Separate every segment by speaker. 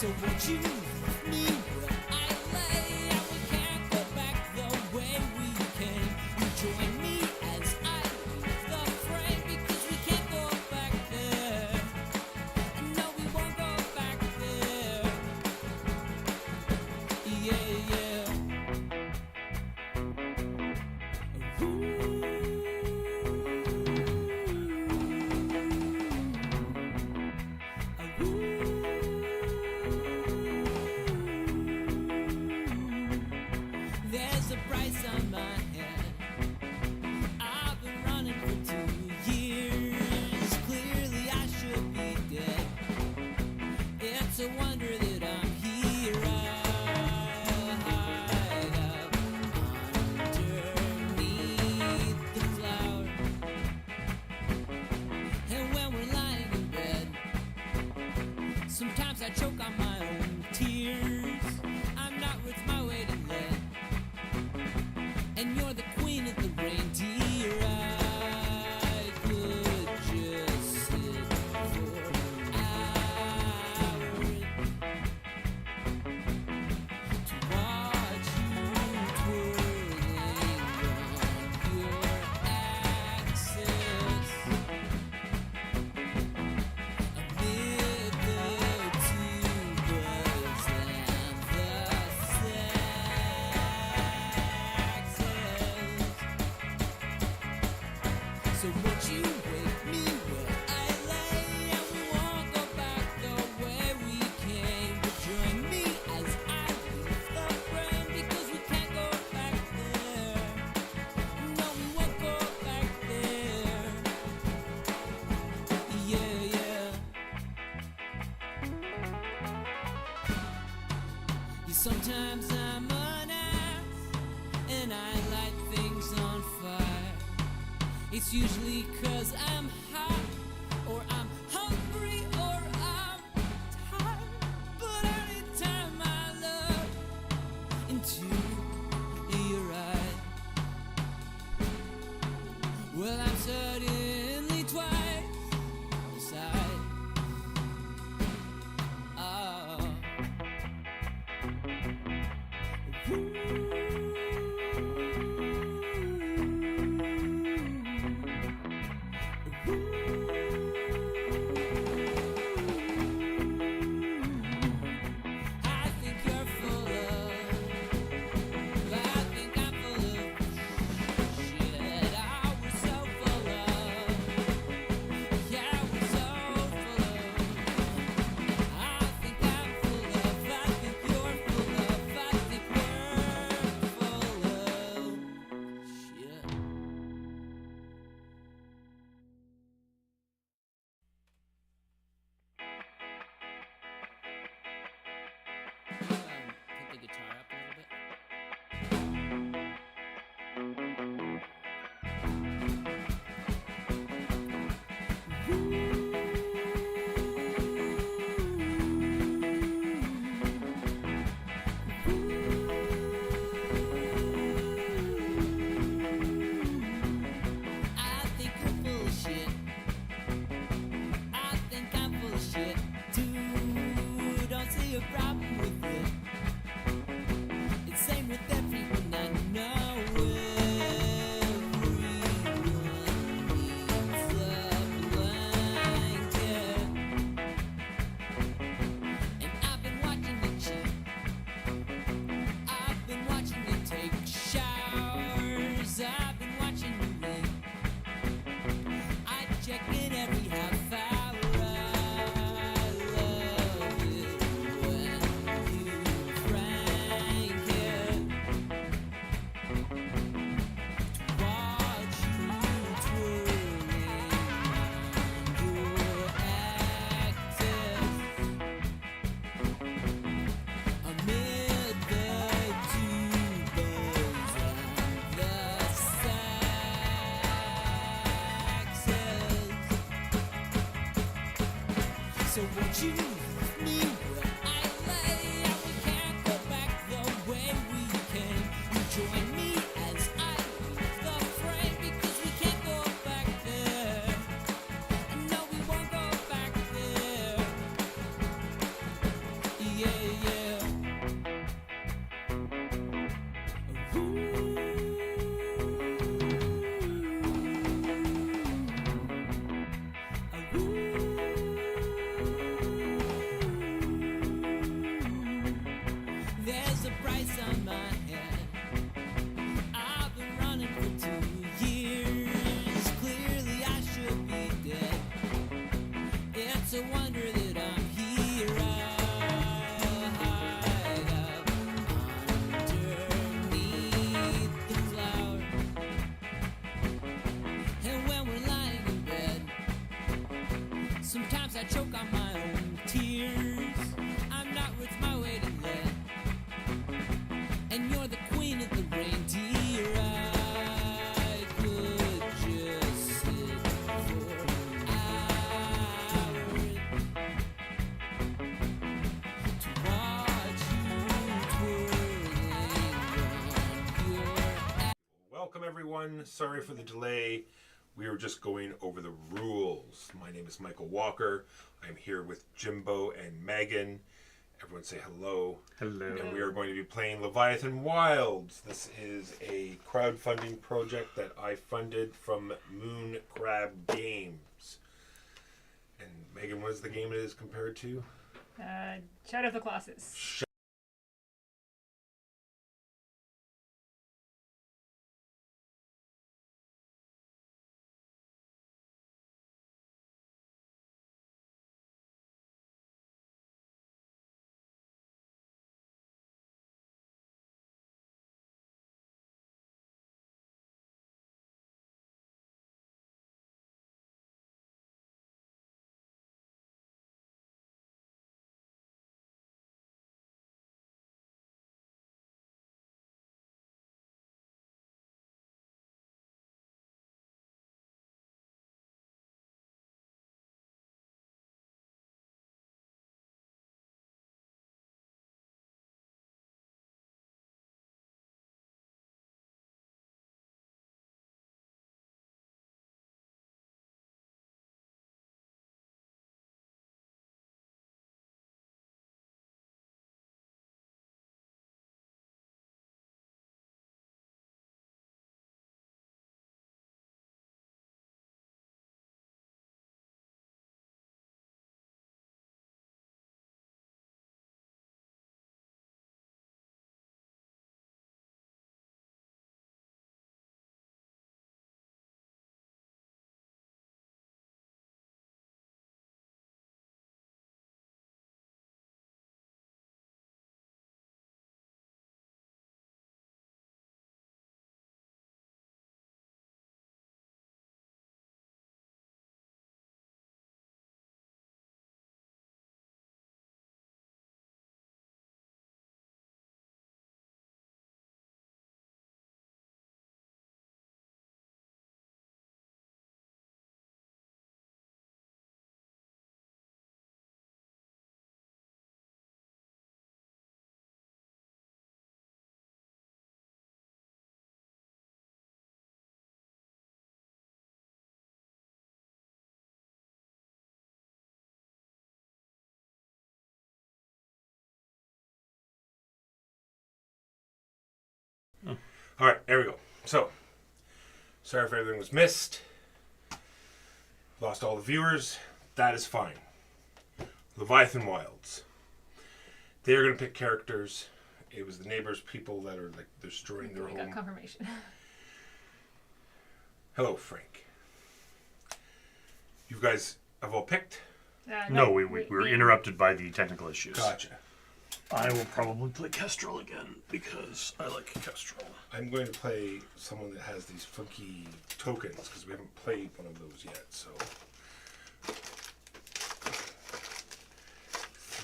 Speaker 1: So won't you leave me where I lay? And we can't go back the way we came. You join me as I leave the frame, because we can't go back there. And no, we won't go back there. Yeah, yeah. There's a price on my head. I've been running for 2 years. Clearly I should be dead. It's a wonder that I'm here. I hide up underneath the flower. And when we're lying in bed, sometimes I choke on my own tears. I'm not worth my weight in lead, and you're the queen of the reindeer. I could just sit for hours to watch you twirling on your axis amid the tubas and the saxes. So won't you wake me where I lay? And we won't go back the way we came. But join me as I leave the frame, because we can't go back there. No, we won't go back there. Yeah, yeah. Yeah, sometimes I'm an ass and I light things on fire. It's usually 'cause I'm hot, or I'm hungry, or I'm tired. But anytime I look into your eyes, well, I'm suddenly twice the size. Oh. I think you're full of, I think I'm full of shit. I was so full of, yeah, I was so full of. I think I'm full of, I think you're full of, I think we're full of shit. Put the guitar up a little bit. I think you're full of shit. I think I'm full of shit too. Don't see a problem with it. It's same with everyone I know. Everyone needs a blanket. And I've been watching you cheat. I've been watching you take showers. I've been watching you wait. I check in every half hour. I love it when you crank it. To watch you twirling on your axis amid the tubas and the saxes. So won't you leave me where I lay? And we can't go back the way we came. You join me as I leave the frame, because we can't go back there. And no, we won't go back there. Sometimes I choke on my own tears. I'm not worth my weight in lead. And you're the queen of the reindeer. I could just sit for hours to watch you twirling on your
Speaker 2: Welcome everyone. Sorry for the delay. We were just going over the rules. My name is Michael Walker. I'm here with Jimbo and Megan. Everyone say hello.
Speaker 3: Hello.
Speaker 2: And we are going to be playing Leviathan Wilds. This is a crowdfunding project that I funded from Moon Crab Games. And Megan, what is the game it is compared to?
Speaker 4: Shadow of the Colossus.
Speaker 2: All right, there we go. So, sorry if everything was missed. Lost all the viewers. That is fine. Leviathan Wilds. They're going to pick characters. It was the neighbors' people that are like destroying their
Speaker 4: We
Speaker 2: home.
Speaker 4: got confirmation.
Speaker 2: Hello, Frank. You guys have all picked?
Speaker 3: No, we were interrupted by the technical issues.
Speaker 2: Gotcha.
Speaker 3: I will probably play Kestrel again because I like Kestrel.
Speaker 2: I'm going to play someone that has these funky tokens because we haven't played one of those yet. So,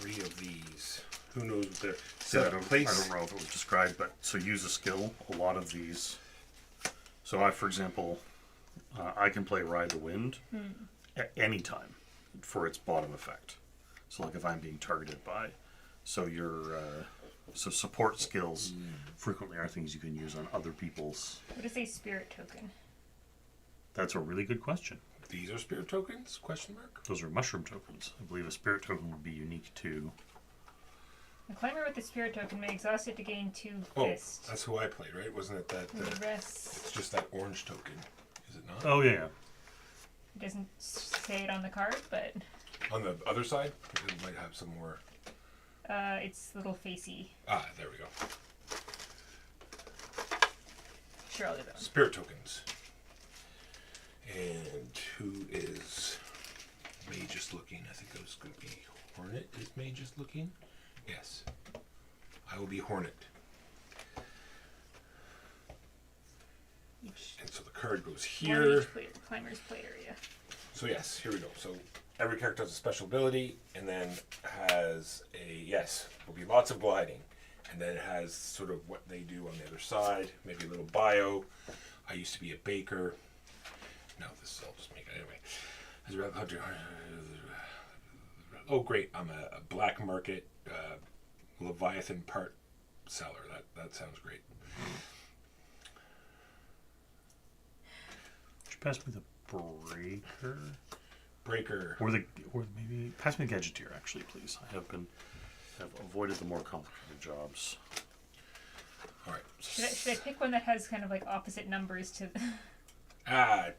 Speaker 2: 3 of these. Who knows what they're set
Speaker 3: I
Speaker 2: up
Speaker 3: don't
Speaker 2: place?
Speaker 3: know if it was described, but so use a skill. A lot of these. So I, for example, I can play Ride the Wind at any time for its bottom effect. So like if I'm being targeted by, so your so support skills frequently are things you can use on other people's.
Speaker 4: What is a spirit token?
Speaker 3: That's a really good question.
Speaker 2: These are spirit tokens? Question mark.
Speaker 3: Those are mushroom tokens. I believe a spirit token would be unique to.
Speaker 4: A climber with the spirit token may exhaust it to gain 2
Speaker 2: Oh,
Speaker 4: fists.
Speaker 2: that's who I played, right? Wasn't it that?
Speaker 4: The rest
Speaker 2: It's just that orange token, is it not?
Speaker 3: Oh yeah.
Speaker 4: it doesn't say it on the card, but
Speaker 2: On the other side, it might have some more.
Speaker 4: it's little facey.
Speaker 2: Ah, there we go.
Speaker 4: Sure, I'll do that one.
Speaker 2: Spirit tokens. And who is Magus looking? I think it was going to be Hornet. Is Magus looking? Yes. I will be Hornet.
Speaker 4: Each
Speaker 2: And so the card goes
Speaker 4: one
Speaker 2: here.
Speaker 4: each climber's play area.
Speaker 2: So yes, here we go. So every character has a special ability, and then has will be lots of gliding, and then it has sort of what they do on the other side. Maybe a little bio. I used to be a baker. No, this is all just me anyway. As a hunter. Oh great, I'm a black market Leviathan part seller. That sounds great.
Speaker 3: Would you pass me the breaker? Or maybe pass me the gadgeteer, actually, please. I have avoided the more complicated jobs.
Speaker 2: All right.
Speaker 4: Should I pick one that has kind of like opposite numbers to?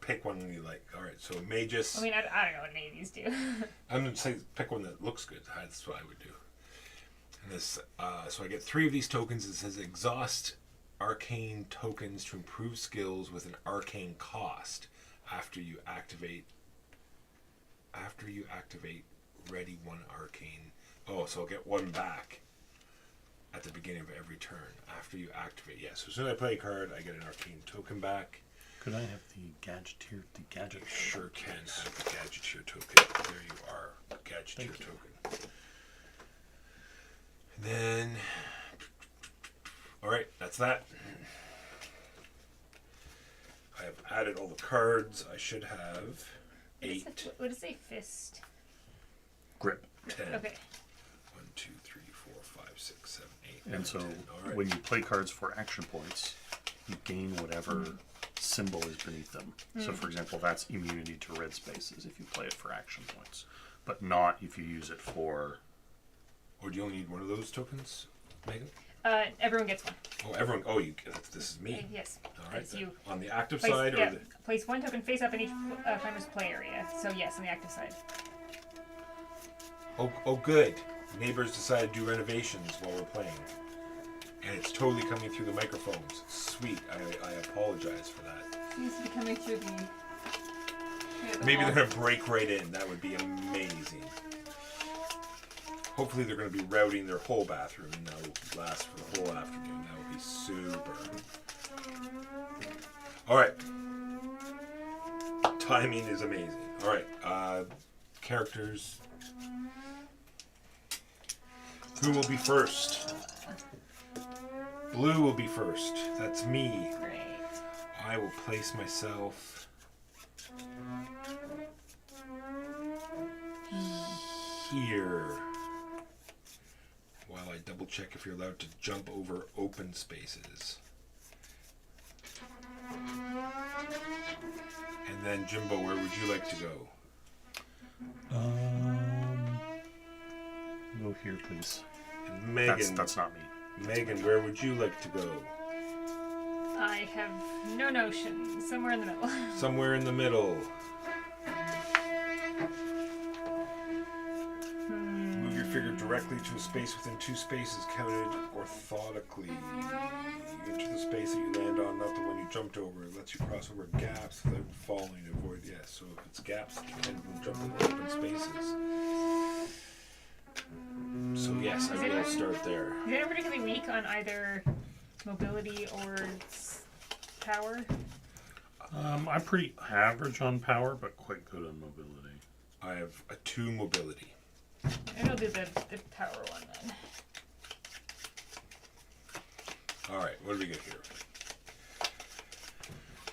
Speaker 2: Pick one you like. All right. So Magus.
Speaker 4: I mean, I don't know what any of these do.
Speaker 2: I'm gonna say pick one that looks good. That's what I would do. And this. So I get 3 of these tokens. It says exhaust arcane tokens to improve skills with an arcane cost. After you activate, ready 1 arcane. Oh, so I'll get 1 back at the beginning of every turn. After you activate, yes. So as soon as I play a card, I get an arcane token back.
Speaker 3: Could I have the gadgeteer?
Speaker 2: You sure can have the gadgeteer token. There you are, gadgeteer token. And then, all right, that's that. I have added all the cards. I should have 8.
Speaker 4: What does it say? Fist.
Speaker 3: Grip.
Speaker 2: 10.
Speaker 4: Okay.
Speaker 2: 1, 2, 3, 4, 5, 6, 7, 8.
Speaker 3: And so
Speaker 2: 10. All right.
Speaker 3: when you play cards for action points, you gain whatever symbol is beneath them. So for example, that's immunity to red spaces if you play it for action points, but not if you use it for...
Speaker 2: Or do you only need one of those tokens, Megan?
Speaker 4: Everyone gets one.
Speaker 2: Oh, everyone. Oh, this is me.
Speaker 4: Yes.
Speaker 2: All right.
Speaker 4: That's you.
Speaker 2: On the active
Speaker 4: Place,
Speaker 2: side,
Speaker 4: yeah,
Speaker 2: or the...
Speaker 4: place 1 token face up in each climber's play area. So yes, on the active side.
Speaker 2: Oh, good. Neighbors decided to do renovations while we're playing, and it's totally coming through the microphones. Sweet. I apologize for that.
Speaker 4: Seems to be coming through the
Speaker 2: Maybe they're gonna break right in. That would be amazing. Hopefully they're going to be routing their whole bathroom, and that will last for the whole afternoon. That would be super. All right. Timing is amazing. All right. Characters. Who will be first? Blue will be first. That's me.
Speaker 4: Great.
Speaker 2: I will place myself here. While I double check if you're allowed to jump over open spaces. And then Jimbo, where would you like to go?
Speaker 3: Go here, please.
Speaker 2: And Megan,
Speaker 3: That's not me.
Speaker 2: Megan, where would you like to go?
Speaker 4: I have no notion. Somewhere in the middle.
Speaker 2: Somewhere in the middle. Move your figure directly to a space within 2 spaces counted orthotically. Into the space that you land on, not the one you jumped over. It lets you cross over gaps without falling to avoid. Yes, so if it's gaps, you can jump into open spaces. So yes, I will start there.
Speaker 4: Is anyone particularly weak on either mobility or power?
Speaker 3: I'm pretty average on power, but quite good on mobility.
Speaker 2: I have a 2 mobility.
Speaker 4: Maybe I'll do the power one then.
Speaker 2: Alright, what do we get here?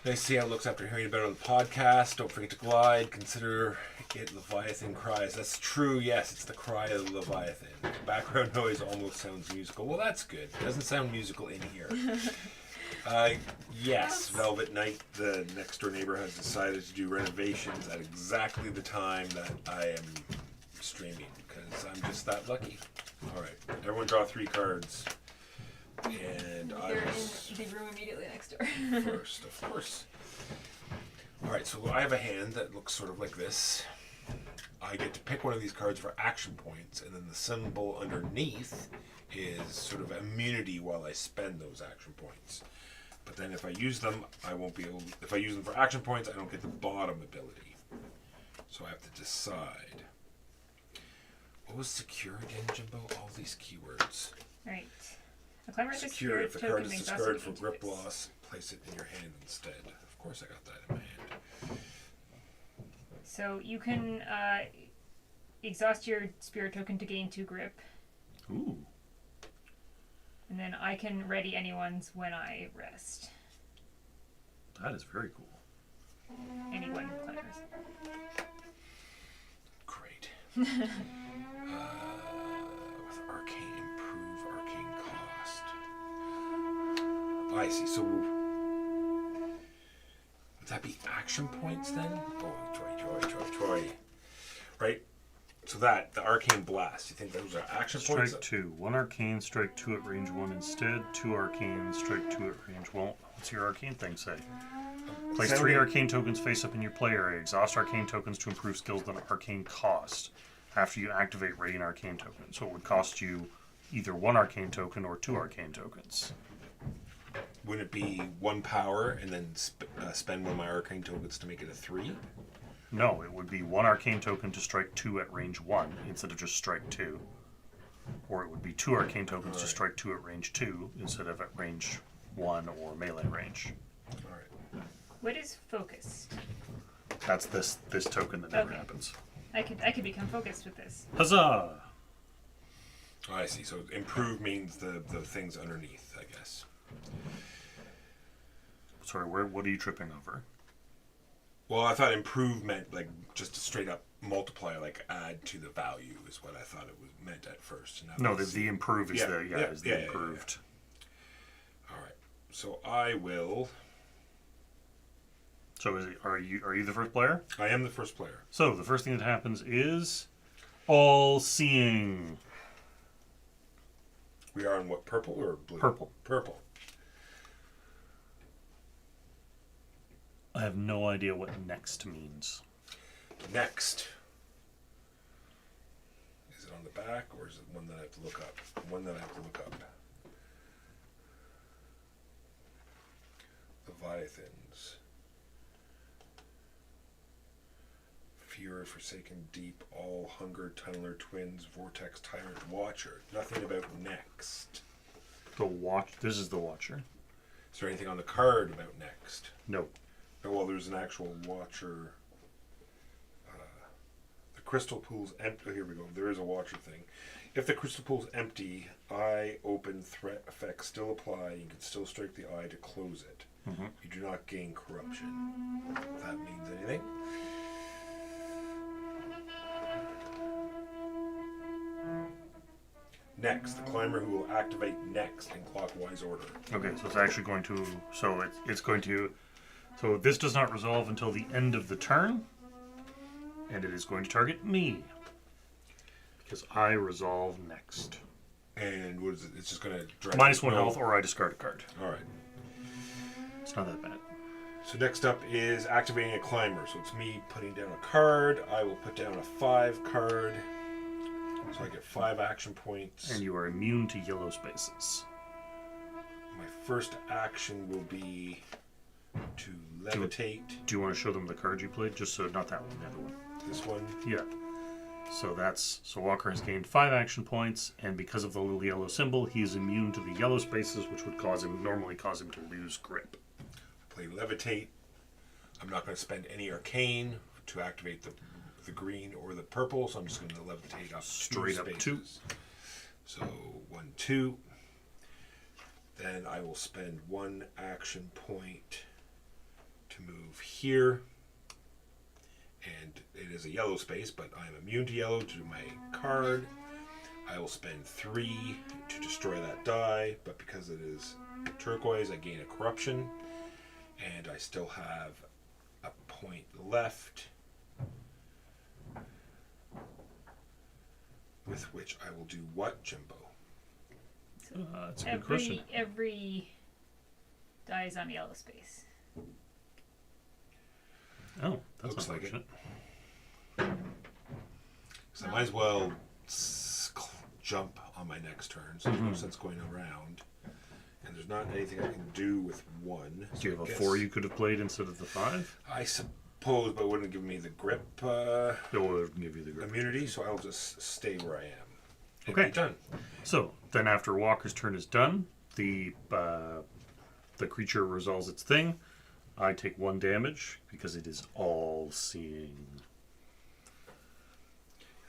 Speaker 2: Nice to see how it looks after hearing about it on the podcast. Don't forget to glide. Consider it Leviathan cries. That's true, yes, it's the cry of the Leviathan. The background noise almost sounds musical. Well, that's good. It doesn't sound musical in here. Yes, Velvet Knight, the next door neighbor, has decided to do renovations at exactly the time that I am streaming, because I'm just that lucky. Alright, everyone draw 3 cards. And I
Speaker 4: They're
Speaker 2: was
Speaker 4: in the room immediately next door.
Speaker 2: first, of course. Alright, so I have a hand that looks sort of like this. I get to pick one of these cards for action points, and then the symbol underneath is sort of immunity while I spend those action points. But then if I use them, I won't be able... If I use them for action points, I don't get the bottom ability. So I have to decide. What was secure again, Jimbo? All these keywords.
Speaker 4: Right. A climber at this
Speaker 2: Secure. If the card
Speaker 4: token
Speaker 2: is
Speaker 4: makes
Speaker 2: discarded
Speaker 4: us
Speaker 2: for
Speaker 4: into
Speaker 2: grip
Speaker 4: this.
Speaker 2: loss, place it in your hand instead. Of course I got that in my hand.
Speaker 4: So you can exhaust your spirit token to gain 2 grip,
Speaker 3: Ooh.
Speaker 4: and then I can ready anyone's when I rest.
Speaker 3: That is very cool.
Speaker 4: Anyone who climbers.
Speaker 2: Great. With arcane, improve arcane cost. I see. So would that be action points then? Oh, Troy. Right? So that, the arcane blast, you think those are action points?
Speaker 3: Strike 2. 1 arcane, strike 2 at range 1 instead. 2 arcane, strike 2 at range 1. What's your arcane thing say? Place 3 arcane tokens face up in your play area. Exhaust arcane tokens to improve skills that arcane cost after you activate Radiant Arcane token. So it would cost you either 1 arcane token or 2 arcane tokens.
Speaker 2: Wouldn't it be 1 power and then spend one of my arcane tokens to make it a 3?
Speaker 3: No, it would be 1 arcane token to strike 2 at range 1 instead of just strike 2. Or it would be 2 arcane tokens to strike 2 at range 2 instead of at range 1 or melee range.
Speaker 2: Alright.
Speaker 4: What is focused?
Speaker 3: That's this token that never
Speaker 4: Okay.
Speaker 3: happens.
Speaker 4: I could become focused with this.
Speaker 3: Huzzah!
Speaker 2: Oh, I see. So improve means the things underneath, I guess.
Speaker 3: Sorry, what are you tripping over?
Speaker 2: Well, I thought improve meant like just a straight up multiplier, like add to the value is what I thought it was meant at first. And
Speaker 3: No, the improve is the improved.
Speaker 2: All right. So I will.
Speaker 3: So are you the first player?
Speaker 2: I am the first player.
Speaker 3: So the first thing that happens is all seeing.
Speaker 2: We are in what, purple or blue?
Speaker 3: Purple.
Speaker 2: Purple.
Speaker 3: I have no idea what next means.
Speaker 2: Next. Is it on the back or is it one that I have to look up? One that I have to look up. Leviathans. Fury, Forsaken Deep, All, Hunger, Tunneler, Twins, Vortex, Tyrant, Watcher. Nothing about next.
Speaker 3: This is the Watcher.
Speaker 2: Is there anything on the card about next?
Speaker 3: No.
Speaker 2: Oh, well, there's an actual Watcher. The crystal pool's empty. Oh, here we go. There is a Watcher thing. If the crystal pool's empty, eye open threat effects still apply. You can still strike the eye to close it.
Speaker 3: Mm-hmm.
Speaker 2: You do not gain corruption. If that means anything. Next, the climber who will activate next in clockwise order.
Speaker 3: Okay, so it's actually going to. So it's going to. So this does not resolve until the end of the turn, and it is going to target me because I resolve next.
Speaker 2: And what is it? It's just going to drag
Speaker 3: -1 health, or I discard a card.
Speaker 2: All right.
Speaker 3: It's not that bad.
Speaker 2: So next up is activating a climber. So it's me putting down a card. I will put down a 5 card. So I get 5 action points.
Speaker 3: And you are immune to yellow spaces.
Speaker 2: My first action will be to levitate.
Speaker 3: Do you want to show them the card you played? Just so not that one, the other one.
Speaker 2: This one.
Speaker 3: Yeah. So Walker has gained 5 action points, and because of the little yellow symbol, he is immune to the yellow spaces, which would normally cause him to lose grip.
Speaker 2: I play levitate. I'm not going to spend any arcane to activate the green or the purple, so I'm just going to levitate up
Speaker 3: Straight up 2.
Speaker 2: So 1, 2. Then I will spend 1 action point to move here. And it is a yellow space, but I am immune to yellow to my card. I will spend 3 to destroy that die, but because it is turquoise, I gain a corruption. And I still have a point left, with which I will do what, Jimbo?
Speaker 3: That's a good question.
Speaker 4: Every die is on yellow space.
Speaker 3: Oh, that's
Speaker 2: Looks like it.
Speaker 3: unfortunate.
Speaker 2: So I might as well jump on my next turn, so there's no sense going around. And there's not anything I can do with 1.
Speaker 3: Do you have a 4 you could have played instead of the 5?
Speaker 2: I suppose, but it wouldn't give me the grip
Speaker 3: It would give you the grip.
Speaker 2: immunity, so I'll just stay where I am. And
Speaker 3: Okay.
Speaker 2: be done.
Speaker 3: So then, after Walker's turn is done, the creature resolves its thing. I take 1 damage because it is all seeing.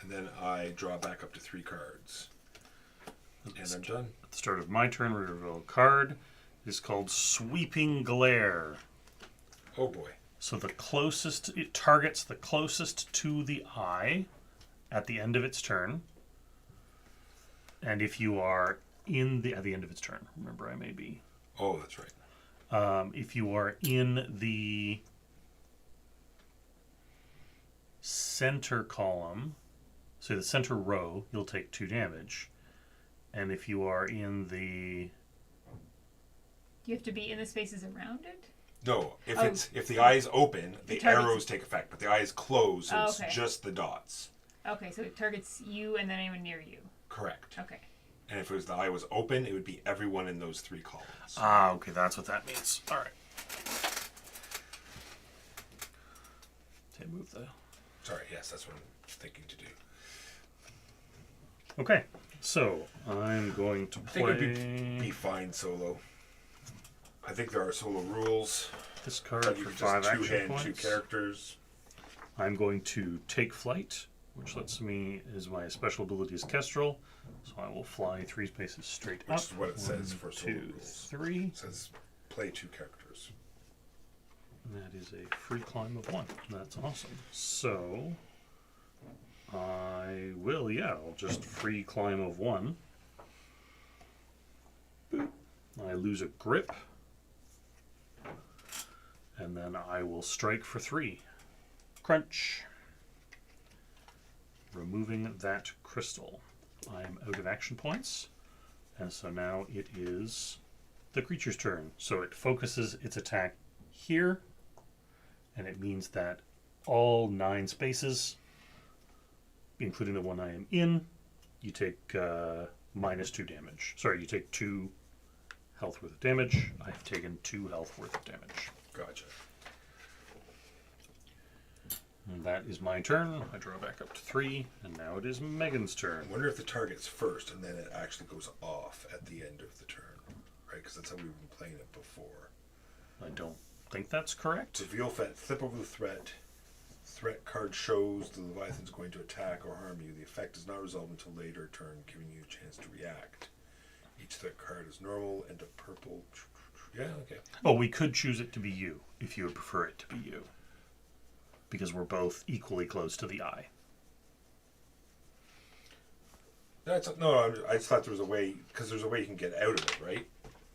Speaker 2: And then I draw back up to 3 cards. And I'm done.
Speaker 3: At the start of my turn, we reveal a card. It's called Sweeping Glare.
Speaker 2: Oh boy.
Speaker 3: So it targets the closest to the eye at the end of its turn. And if you are at the end of its turn, remember I may be.
Speaker 2: Oh, that's right.
Speaker 3: If you are in the center column, so the center row, you'll take 2 damage. And if you are in the...
Speaker 4: You have to be in the spaces around it?
Speaker 2: No, if the eye is open, the
Speaker 4: targets-
Speaker 2: arrows take effect, but the eye is closed, so
Speaker 4: Okay.
Speaker 2: it's just the dots.
Speaker 4: Okay, so it targets you and then anyone near you.
Speaker 2: Correct.
Speaker 4: Okay.
Speaker 2: And if the eye was open, it would be everyone in those 3 columns.
Speaker 3: Ah, okay, that's what that means. All right. Okay, move the...
Speaker 2: Sorry, yes, that's what I'm thinking to do.
Speaker 3: Okay, so I'm going to
Speaker 2: I think
Speaker 3: play
Speaker 2: it'd be fine solo. I think there are solo rules.
Speaker 3: this card
Speaker 2: But you
Speaker 3: for
Speaker 2: can
Speaker 3: 5
Speaker 2: just
Speaker 3: action
Speaker 2: two-hand
Speaker 3: points.
Speaker 2: 2 characters.
Speaker 3: I'm going to take flight, which lets me, is my special ability is Kestrel, so I will fly 3 spaces straight
Speaker 2: Which
Speaker 3: up.
Speaker 2: is what it says for solo
Speaker 3: 2,
Speaker 2: rules.
Speaker 3: 3.
Speaker 2: It says play 2 characters.
Speaker 3: And that is a free climb of 1. That's awesome. So I will, I'll just free climb of 1. Boop. I lose a grip. And then I will strike for 3. Crunch. Removing that crystal. I'm out of action points. And so now it is the creature's turn. So it focuses its attack here. And it means that all 9 spaces, including the one I am in, you take minus 2 damage. Sorry, you take 2 health worth of damage. I have taken 2 health worth of damage.
Speaker 2: Gotcha.
Speaker 3: And that is my turn. I draw back up to 3, and now it is Megan's turn.
Speaker 2: I wonder if the target's first and then it actually goes off at the end of the turn. Right? Because that's how we've been playing it before.
Speaker 3: I don't think that's correct.
Speaker 2: Reveal effect. Flip over the threat. Threat card shows the Leviathan's going to attack or harm you. The effect does not resolve until later turn, giving you a chance to react. Each threat card is normal and a purple. Yeah, okay.
Speaker 3: Oh, we could choose it to be you, if you would prefer it to be you. Because we're both equally close to the eye.
Speaker 2: I just thought there was a way, because there's a way you can get out of it, right?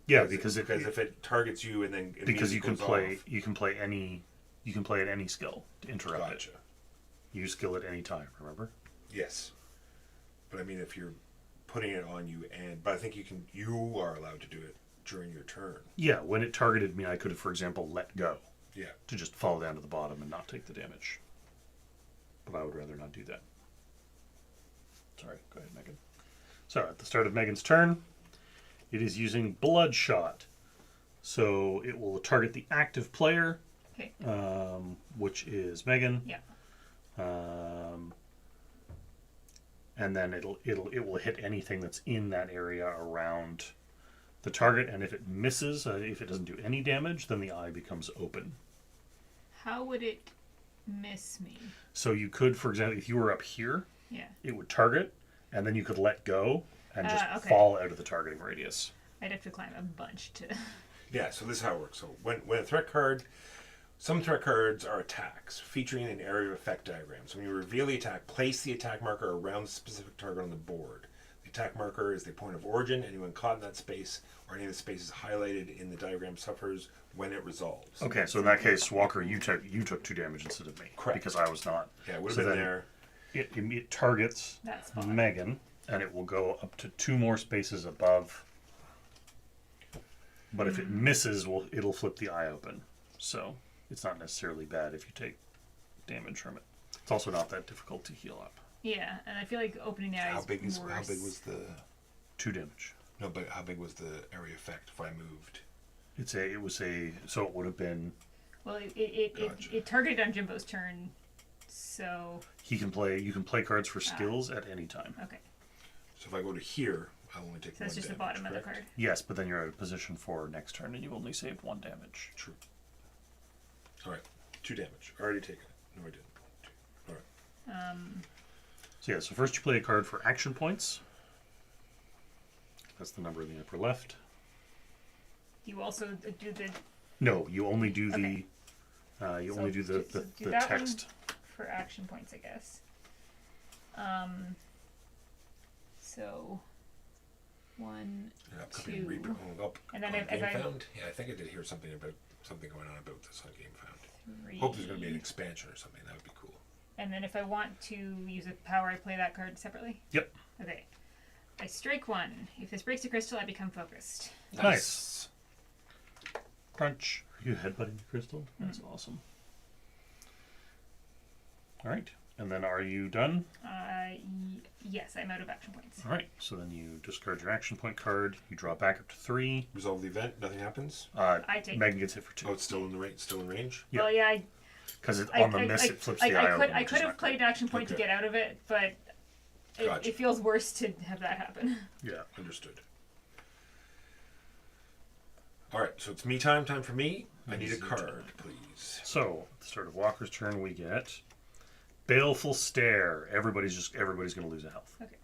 Speaker 3: Yeah, because
Speaker 2: if it targets you and then
Speaker 3: because you can
Speaker 2: goes
Speaker 3: play
Speaker 2: off.
Speaker 3: you can play at any skill to interrupt
Speaker 2: Gotcha.
Speaker 3: it. Use skill at any time, remember?
Speaker 2: Yes, but I mean if you're putting it on you, but I think you are allowed to do it during your turn.
Speaker 3: Yeah, when it targeted me, I could have, for example, let go
Speaker 2: Yeah.
Speaker 3: to just fall down to the bottom and not take the damage. But I would rather not do that. Sorry, go ahead, Megan. So at the start of Megan's turn, it is using Bloodshot. So it will target the active player,
Speaker 4: Okay.
Speaker 3: which is Megan.
Speaker 4: Yeah.
Speaker 3: And then it will hit anything that's in that area around the target. And if it misses, if it doesn't do any damage, then the eye becomes open.
Speaker 4: How would it miss me?
Speaker 3: So you could, for example, if you were up here,
Speaker 4: Yeah.
Speaker 3: it would target, and then you could let go and just
Speaker 4: Okay.
Speaker 3: fall out of the targeting radius.
Speaker 4: I'd have to climb a bunch to...
Speaker 2: Yeah, so this is how it works. So when a threat card, some threat cards are attacks featuring an area of effect diagram. So when you reveal the attack, place the attack marker around the specific target on the board. The attack marker is the point of origin. Anyone caught in that space or any of the spaces highlighted in the diagram suffers when it resolves.
Speaker 3: Okay, so in that case, Walker, you took 2 damage instead of me.
Speaker 2: Correct.
Speaker 3: Because I was not.
Speaker 2: Yeah, it would have
Speaker 3: So
Speaker 2: been
Speaker 3: then
Speaker 2: there.
Speaker 3: It targets
Speaker 4: That spot.
Speaker 3: Megan, and it will go up to 2 more spaces above. But if it misses, it'll flip the eye open. So it's not necessarily bad if you take damage from it. It's also not that difficult to heal up.
Speaker 4: Yeah, and I feel like opening the eyes
Speaker 2: How big
Speaker 4: worse.
Speaker 2: was the
Speaker 3: 2 damage.
Speaker 2: no? But how big was the area effect if I moved?
Speaker 3: So it would have been.
Speaker 4: Well, it
Speaker 2: Gotcha.
Speaker 4: targeted on Jimbo's turn, so...
Speaker 3: You can play cards for skills at any time.
Speaker 4: Okay,
Speaker 2: So if I go to here, I'll only take
Speaker 4: so
Speaker 2: one
Speaker 4: that's just the
Speaker 2: damage,
Speaker 4: bottom of the
Speaker 2: correct?
Speaker 4: card.
Speaker 3: Yes, but then you're out of position for next turn, and you only saved 1 damage.
Speaker 2: True. All right, 2 damage. Already taken it. No, I didn't. 2. All right.
Speaker 3: So yeah, so first you play a card for action points. That's the number in the upper left.
Speaker 4: You also do the
Speaker 3: No, you only do
Speaker 4: Okay.
Speaker 3: you
Speaker 4: So
Speaker 3: only do the
Speaker 4: do that one.
Speaker 3: text.
Speaker 4: For action points, I guess. So 1,
Speaker 2: Upcoming
Speaker 4: 2,
Speaker 2: Reaper.
Speaker 4: and then
Speaker 2: on
Speaker 4: if
Speaker 2: Game
Speaker 4: I
Speaker 2: Found? Yeah, I think I did hear something going on about this on Game Found.
Speaker 4: 3.
Speaker 2: Hope there's going to be an expansion or something. That would be cool.
Speaker 4: And then if I want to use a power, I play that card separately.
Speaker 3: Yep.
Speaker 4: Okay. I strike 1. If this breaks a crystal, I become focused.
Speaker 3: Nice. Crunch. Are you headbutting the crystal? That's awesome. All right. And then are you done?
Speaker 4: Yes, I'm out of action points.
Speaker 3: All right. So then you discard your action point card. You draw back up to 3.
Speaker 2: Resolve the event. Nothing happens.
Speaker 4: I take.
Speaker 3: Megan gets hit for 2.
Speaker 2: Oh, it's still in the range. Still in range.
Speaker 3: Yeah.
Speaker 4: Well, yeah,
Speaker 3: Because on the miss, it flips the eye open,
Speaker 4: I
Speaker 3: which
Speaker 4: could
Speaker 3: is
Speaker 4: have
Speaker 3: not
Speaker 4: played
Speaker 3: great.
Speaker 4: action point to
Speaker 2: Okay.
Speaker 4: get out of it, but
Speaker 2: Gotcha.
Speaker 4: it feels worse to have that happen.
Speaker 3: Yeah.
Speaker 2: Understood. All right, so it's me time. Time for me. I need a card, please.
Speaker 3: So at the start of Walker's turn, we get Baleful Stare. Everybody's going to lose a health.
Speaker 4: Okay.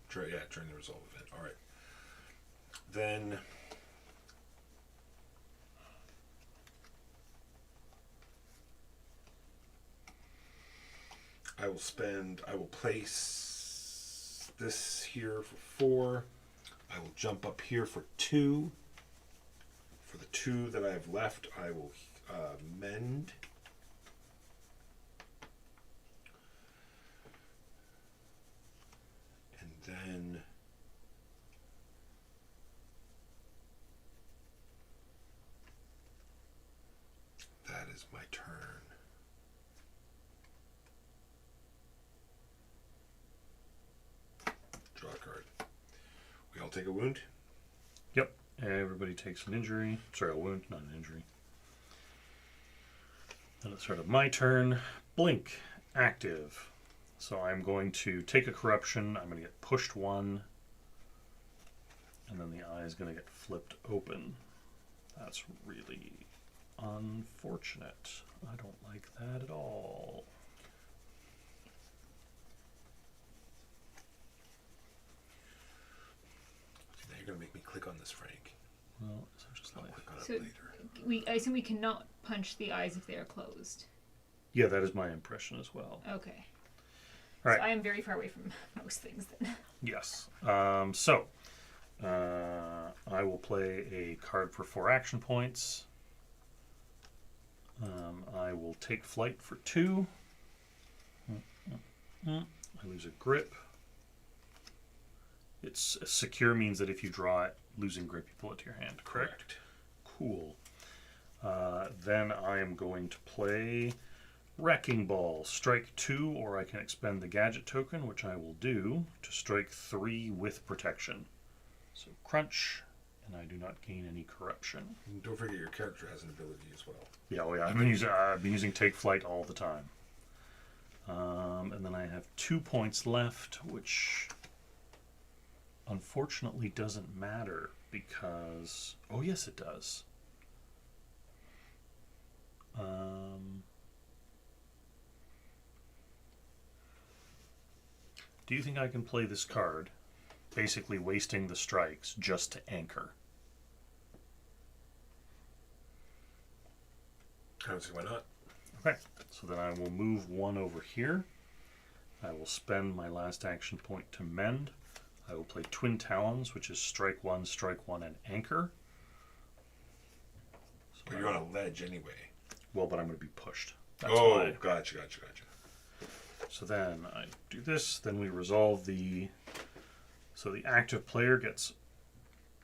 Speaker 2: During the resolve event. All right. Then I will place this here for 4. I will jump up here for 2. For the 2 that I have left, I will mend. And then that is my turn. Draw a card. We all take a wound.
Speaker 3: Yep. Everybody takes an injury. Sorry, a wound, not an injury. Then at the start of my turn, Blink, active. So I'm going to take a corruption. I'm going to get pushed 1. And then the eye is going to get flipped open. That's really unfortunate. I don't like that at all.
Speaker 2: Now you're going to make me click on this, Frank.
Speaker 3: Well, so just
Speaker 2: I'll
Speaker 3: like,
Speaker 2: click on it
Speaker 4: So
Speaker 2: later.
Speaker 4: I assume we cannot punch the eyes if they are closed.
Speaker 3: yeah, that is my impression as well.
Speaker 4: Okay.
Speaker 3: All right.
Speaker 4: So I am very far away from most things then.
Speaker 3: Yes. I will play a card for 4 action points. I will take flight for 2. I lose a grip. It's secure means that if you draw it, losing grip, you pull it to your hand. Correct. Cool. Then I am going to play Wrecking Ball. Strike 2, or I can expend the gadget token, which I will do, to strike 3 with protection. So crunch, and I do not gain any corruption.
Speaker 2: And don't forget your character has an ability as well.
Speaker 3: Yeah, well, yeah, I've been using Take Flight all the time. And then I have 2 points left, which unfortunately doesn't matter because... Oh, yes, it does. Do you think I can play this card, basically wasting the strikes just to anchor?
Speaker 2: I don't see why not.
Speaker 3: Okay, so then I will move 1 over here. I will spend my last action point to mend. I will play Twin Talons, which is strike 1, and anchor. So
Speaker 2: But you're on a ledge anyway.
Speaker 3: Well, but I'm going to be pushed.
Speaker 2: Oh, gotcha.
Speaker 3: So then I do this, then we resolve the... So the active player gets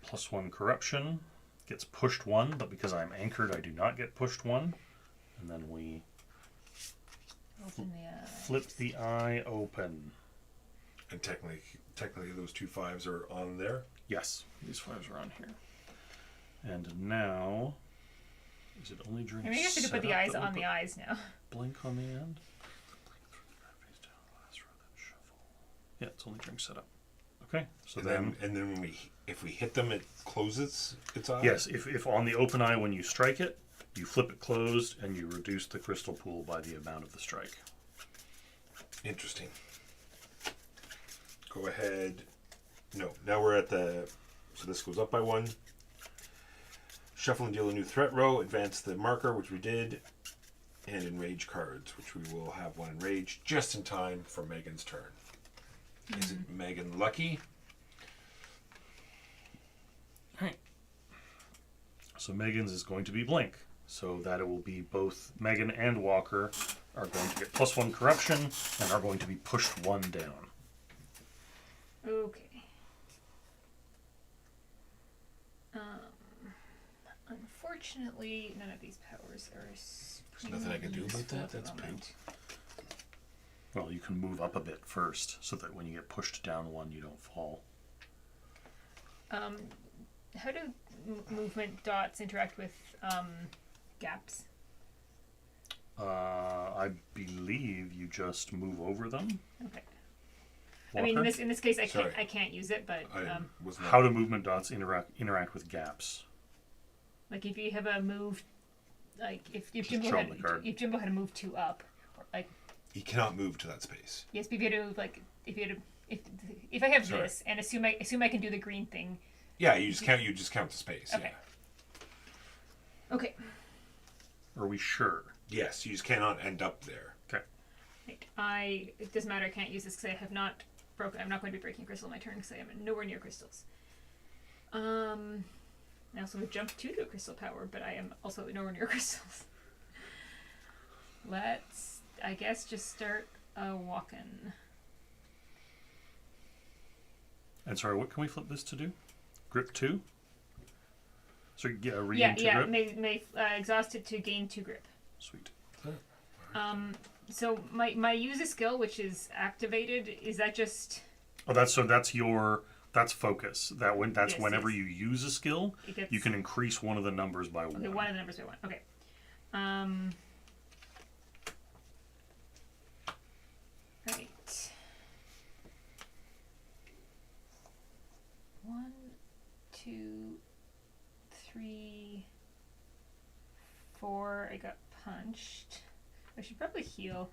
Speaker 3: +1 corruption, gets pushed 1, but because I'm anchored, I do not get pushed 1. And then we
Speaker 4: Open the
Speaker 3: flip the eye open.
Speaker 2: And technically those 2 5s are on there.
Speaker 3: Yes, these 5s are on here. And now, is it only during
Speaker 4: I mean, I guess you could put the
Speaker 3: setup
Speaker 4: eyes
Speaker 3: that we
Speaker 4: on the
Speaker 3: put
Speaker 4: eyes now.
Speaker 3: Blink on the end? Yeah, it's only during setup. Okay, so
Speaker 2: And then when if we hit them, it closes its eye.
Speaker 3: yes, if on the open eye when you strike it, you flip it closed and you reduce the crystal pool by the amount of the strike.
Speaker 2: Interesting. go ahead. No, now we're at the. So this goes up by 1. Shuffle and deal a new threat row. Advance the marker, which we did. And enrage cards, which we will have 1 enraged just in time for Megan's turn. Is it Megan lucky?
Speaker 3: Alright. So Megan's is going to be blink. So that it will be both Megan and Walker are going to get +1 corruption and are going to be pushed 1 down.
Speaker 4: Okay. Unfortunately, none of these powers are.
Speaker 2: There's nothing I can do about that. That's poop.
Speaker 3: Well, you can move up a bit first, so that when you get pushed down 1, you don't fall.
Speaker 4: How do movement dots interact with gaps?
Speaker 3: I believe you just move over them.
Speaker 4: Okay.
Speaker 3: Walker?
Speaker 4: I mean, in this case, I
Speaker 2: Sorry.
Speaker 4: can't use it, but
Speaker 2: I was not.
Speaker 3: How do movement dots interact with gaps?
Speaker 4: like if you have a move, like if
Speaker 3: Just
Speaker 4: Jimbo
Speaker 3: show
Speaker 4: had
Speaker 3: him the card.
Speaker 4: if Jimbo had a move 2 up, or like
Speaker 2: He cannot move to that space.
Speaker 4: yes, but if you had to like if you had to, if I have
Speaker 2: Sorry.
Speaker 4: this and assume I can do the green thing.
Speaker 2: Yeah, you just count. You just count the space.
Speaker 4: Okay. Okay.
Speaker 3: Are we sure?
Speaker 2: Yeah. Yes, you just cannot end up there.
Speaker 3: Okay.
Speaker 4: Right. It doesn't matter. I can't use this because I have not broken. I'm not going to be breaking crystal on my turn because I am nowhere near crystals. I also would jump 2 to a crystal power, but I am also nowhere near crystals. Let's, I guess, just start walking.
Speaker 3: And sorry, what can we flip this to do? Grip 2? So yeah, regain 2 grip?
Speaker 4: May exhaust it to gain 2 grip.
Speaker 3: Sweet.
Speaker 4: So my use a skill, which is activated, is that just...
Speaker 3: Oh, that's focus. That's
Speaker 4: Yes,
Speaker 3: whenever
Speaker 4: yes.
Speaker 3: you use a skill,
Speaker 4: It gets-
Speaker 3: you can increase one of the numbers by 1.
Speaker 4: Okay, one of the numbers by 1. Okay. Right. 1, 2, 3, 4. I got punched. I should probably heal.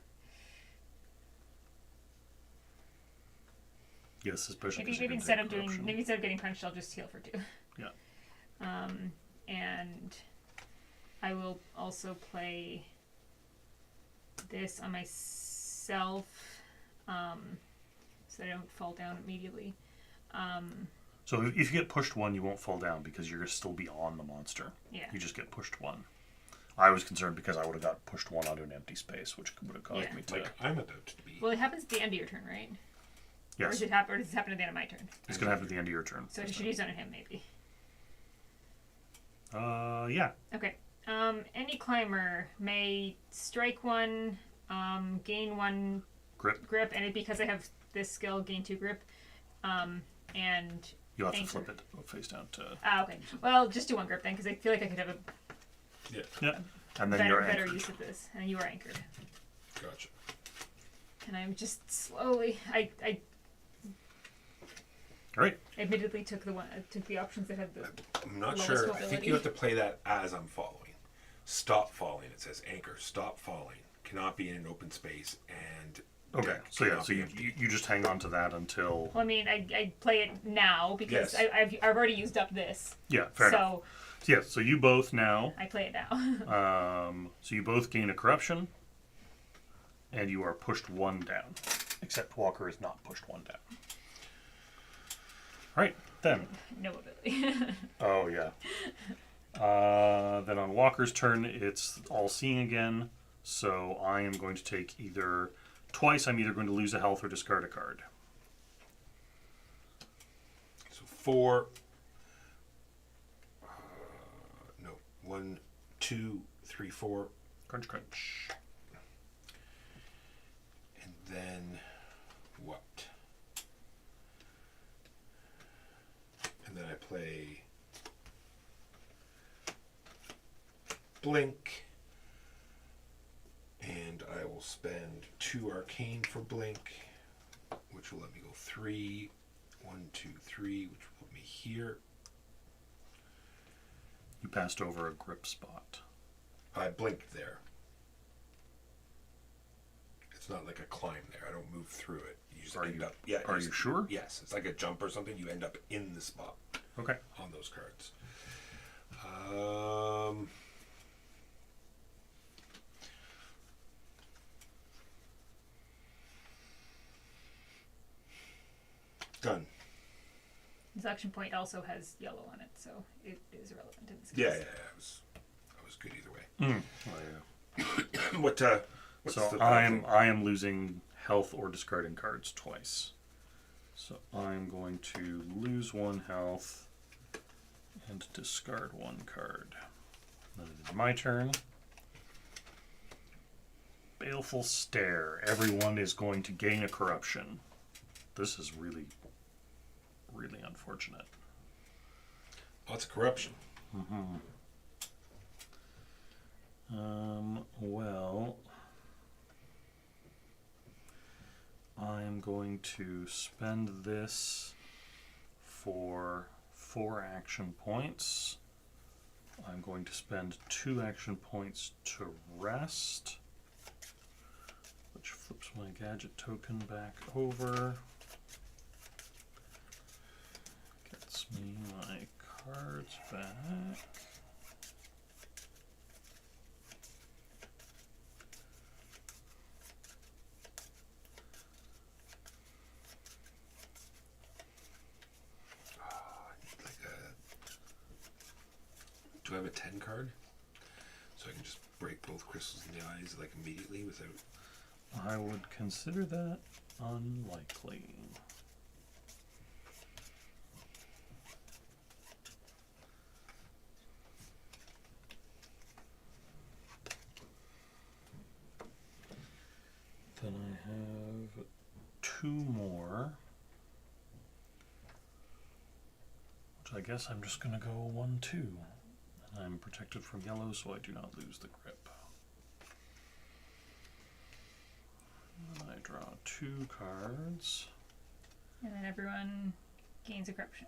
Speaker 3: Yes, especially
Speaker 4: Maybe,
Speaker 3: because
Speaker 4: maybe instead of getting punched, I'll just heal for 2.
Speaker 3: Yeah.
Speaker 4: And I will also play this on myself, so I don't fall down immediately.
Speaker 3: So if you get pushed 1, you won't fall down because you're going to still be on the monster.
Speaker 4: Yeah.
Speaker 3: You just get pushed 1. I was concerned because I would have got pushed 1 onto an empty space, which would have caused
Speaker 4: Yeah.
Speaker 3: me to...
Speaker 2: Like I'm about to be.
Speaker 4: Well, it happens at the end of your turn, right? Or
Speaker 3: Yes,
Speaker 4: does it happen at the end of my turn?
Speaker 3: it's going to happen at the end of your turn.
Speaker 4: So I should use it on him, maybe.
Speaker 3: Yeah.
Speaker 4: Okay. Any climber may strike 1, gain 1
Speaker 3: Grip.
Speaker 4: and because I have this skill, gain 2 grip, and
Speaker 3: You'll have to
Speaker 4: anchor.
Speaker 3: flip it face down to...
Speaker 4: Okay. Well, just do 1 grip then, because I feel like I could have a
Speaker 2: Yeah.
Speaker 3: Yeah. And then you're
Speaker 4: better
Speaker 3: anchored.
Speaker 4: use of this, and you are anchored.
Speaker 2: Gotcha.
Speaker 4: And I'm just slowly. I
Speaker 3: All right.
Speaker 4: admittedly took the options that had the.
Speaker 2: I'm not
Speaker 4: Lowest
Speaker 2: sure. I think
Speaker 4: mobility.
Speaker 2: you have to play that as I'm falling. Stop falling. It says anchor. Stop falling. Cannot be in an open space and.
Speaker 3: Okay.
Speaker 2: deck
Speaker 3: So yeah,
Speaker 2: cannot
Speaker 3: so
Speaker 2: be
Speaker 3: you,
Speaker 2: empty.
Speaker 3: you just hang on to that until...
Speaker 4: Well, I mean, I play it now because
Speaker 2: Yes.
Speaker 4: I've already used up this,
Speaker 3: Yeah, fair enough.
Speaker 4: so
Speaker 3: So yeah, so you both now...
Speaker 4: I play it now.
Speaker 3: So you both gain a corruption, and you are pushed 1 down. Except Walker is not pushed 1 down. Right, then.
Speaker 4: No ability.
Speaker 3: Oh, yeah. Then on Walker's turn, it's all seeing again. So I am going to take either... Twice, I'm either going to lose a health or discard a card.
Speaker 2: So 4. No. 1, 2, 3, 4.
Speaker 3: Crunch, crunch.
Speaker 2: And then what? And then I play Blink. And I will spend 2 arcane for Blink, which will let me go 3. 1, 2, 3, which will put me here.
Speaker 3: You passed over a grip spot.
Speaker 2: I blinked there. It's not like a climb there. I don't move through it. You just
Speaker 3: Are
Speaker 2: end
Speaker 3: you-
Speaker 2: up. Yeah.
Speaker 3: Are you sure?
Speaker 2: Yes, it's like a jump or something. You end up in the spot
Speaker 3: Okay.
Speaker 2: on those cards. Done.
Speaker 4: This action point also has yellow on it, so it is irrelevant in this case.
Speaker 2: Yeah. I was good either way.
Speaker 3: Oh, yeah.
Speaker 2: What's
Speaker 3: So
Speaker 2: the
Speaker 3: I am losing health or discarding cards twice. So I'm going to lose 1 health and discard 1 card. Then it is my turn. Baleful Stare. Everyone is going to gain a corruption. This is really, really unfortunate.
Speaker 2: Lots of corruption.
Speaker 3: Well, I'm going to spend this for 4 action points. I'm going to spend 2 action points to rest, which flips my gadget token back over. Gets me my cards back.
Speaker 2: Do I have a 10 card? So I can just break both crystals in the eyes like immediately without.
Speaker 3: I would consider that unlikely. Then I have 2 more. Which I guess I'm just going to go 1-2. And I'm protected from yellow, so I do not lose the grip. And I draw 2 cards.
Speaker 4: And then everyone gains a corruption.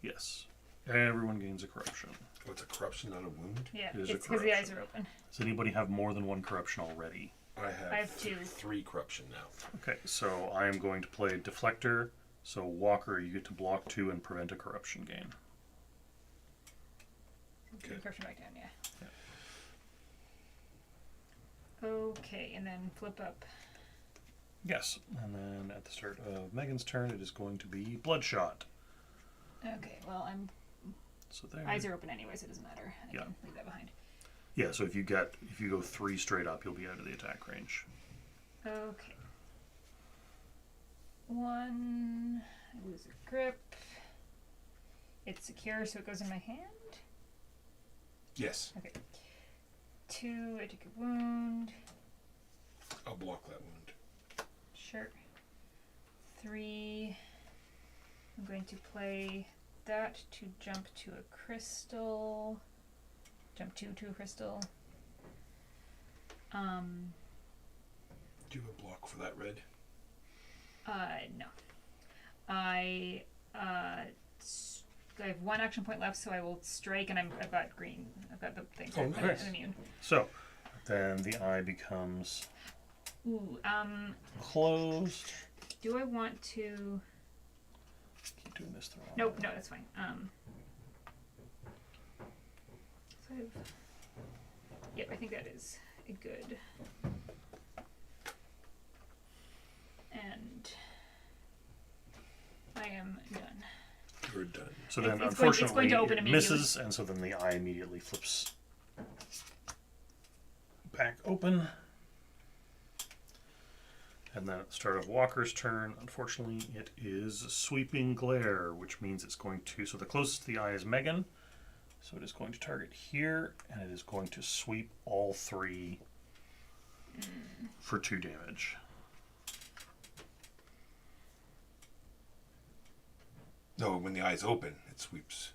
Speaker 3: Yes. Everyone gains a corruption.
Speaker 2: Oh, it's a corruption, not a wound?
Speaker 4: Yeah,
Speaker 3: It is a
Speaker 4: it's because the eyes
Speaker 3: corruption.
Speaker 4: are open.
Speaker 3: Does anybody have more than 1 corruption already?
Speaker 2: I have
Speaker 4: 2.
Speaker 2: 3 corruption now.
Speaker 3: Okay, so I am going to play Deflector. So Walker, you get to block 2 and prevent a corruption gain.
Speaker 4: Put the corruption back down, yeah. Okay, and then flip up.
Speaker 3: Yes, and then at the start of Megan's turn, it is going to be Bloodshot.
Speaker 4: Okay, well,
Speaker 3: So there.
Speaker 4: eyes are open anyway, so it doesn't matter. I
Speaker 3: Yeah.
Speaker 4: can leave that behind.
Speaker 3: Yeah, so if you go 3 straight up, you'll be out of the attack range.
Speaker 4: Okay. 1, I lose a grip. It's secure, so it goes in my hand.
Speaker 2: Yes,
Speaker 4: Okay. 2, I take a wound.
Speaker 2: I'll block that wound.
Speaker 4: Sure. 3, I'm going to play that to jump to a crystal. Jump 2 to a crystal.
Speaker 2: Do you have a block for that red?
Speaker 4: No. I have 1 action point left, so I will strike, and I've got green. I've got the thing. So
Speaker 2: Oh,
Speaker 4: I'm
Speaker 2: nice.
Speaker 4: immune.
Speaker 3: So then the eye becomes
Speaker 4: Ooh,
Speaker 3: closed.
Speaker 4: do I want to?
Speaker 3: Keep doing this the wrong
Speaker 4: Nope,
Speaker 3: way.
Speaker 4: no, that's fine. So yep, I think that is a good. And I am done.
Speaker 2: You're done.
Speaker 3: So then,
Speaker 4: It's going to
Speaker 3: unfortunately,
Speaker 4: open
Speaker 3: it
Speaker 4: immediately.
Speaker 3: misses, and so then the eye immediately flips back open. And then at the start of Walker's turn, unfortunately, it is Sweeping Glare, which means it's going to... So the closest to the eye is Megan. So it is going to target here, and it is going to sweep all 3 for 2 damage.
Speaker 2: No, when the eye's open, it sweeps.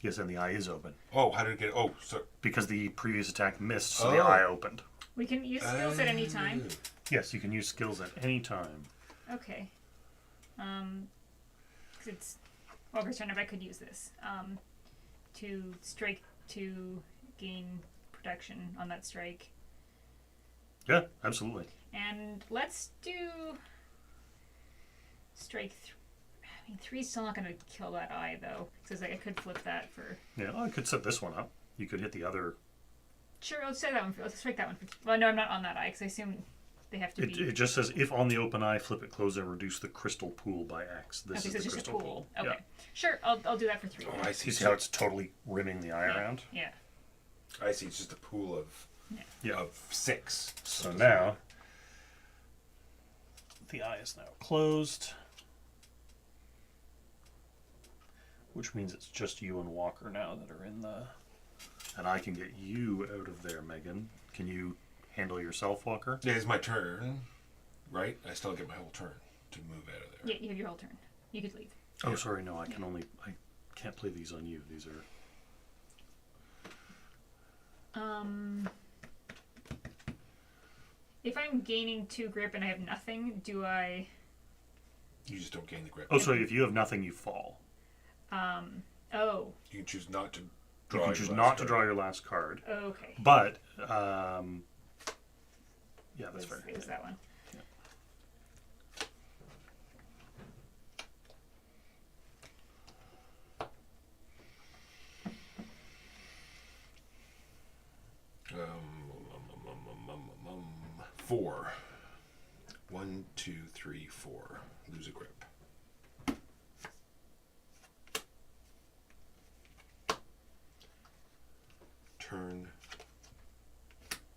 Speaker 3: Yes, and the eye is open.
Speaker 2: Oh, how did it get? Oh, so.
Speaker 3: Because the previous attack missed, so the
Speaker 2: Oh.
Speaker 3: eye opened.
Speaker 4: We can use skills at any time.
Speaker 3: Yes, you can use skills at any time.
Speaker 4: Okay. 'Cause it's Walker's turn. If I could use this, to strike to gain protection on that strike,
Speaker 3: Yeah, absolutely.
Speaker 4: and let's do. strike. I mean, 3's still not going to kill that eye though, because like I could flip that for.
Speaker 3: Yeah, I could set this one up. You could hit the other.
Speaker 4: Sure, I'll say that one. Let's strike that one. Well, no, I'm not on that eye because I assume they have to be.
Speaker 3: It just says if on the open eye, flip it closed and reduce the crystal pool by X. This
Speaker 4: Okay,
Speaker 3: is
Speaker 4: so it's
Speaker 3: the
Speaker 4: just a
Speaker 3: crystal
Speaker 4: pool.
Speaker 3: pool.
Speaker 4: Okay, sure, I'll do that for 3.
Speaker 2: Oh,
Speaker 4: then.
Speaker 2: I see.
Speaker 3: You see how it's totally rimming the eye around?
Speaker 4: Yeah.
Speaker 2: I see. It's just a pool of
Speaker 3: Yeah.
Speaker 2: of 6.
Speaker 3: So now the eye is now closed, which means it's just you and Walker now that are in the. And I can get you out of there, Megan. Can you handle yourself, Walker?
Speaker 2: It is my turn, right? I still get my whole turn to move out of there.
Speaker 4: Yeah, you have your whole turn. You could leave.
Speaker 3: Oh, sorry, no. I can't play these on you. These are.
Speaker 4: If I'm gaining 2 grip and I have nothing, do I?
Speaker 2: You just don't gain the grip.
Speaker 3: Oh, sorry. If you have nothing, you fall.
Speaker 4: Oh.
Speaker 2: You can choose not to
Speaker 3: You
Speaker 2: draw.
Speaker 3: can
Speaker 2: your
Speaker 3: choose
Speaker 2: last
Speaker 3: not to
Speaker 2: card.
Speaker 3: draw your last card.
Speaker 4: Okay.
Speaker 3: But, yeah, that's fair.
Speaker 4: It was that one.
Speaker 2: Four. 1, 2, 3, 4. Lose a grip. Turn.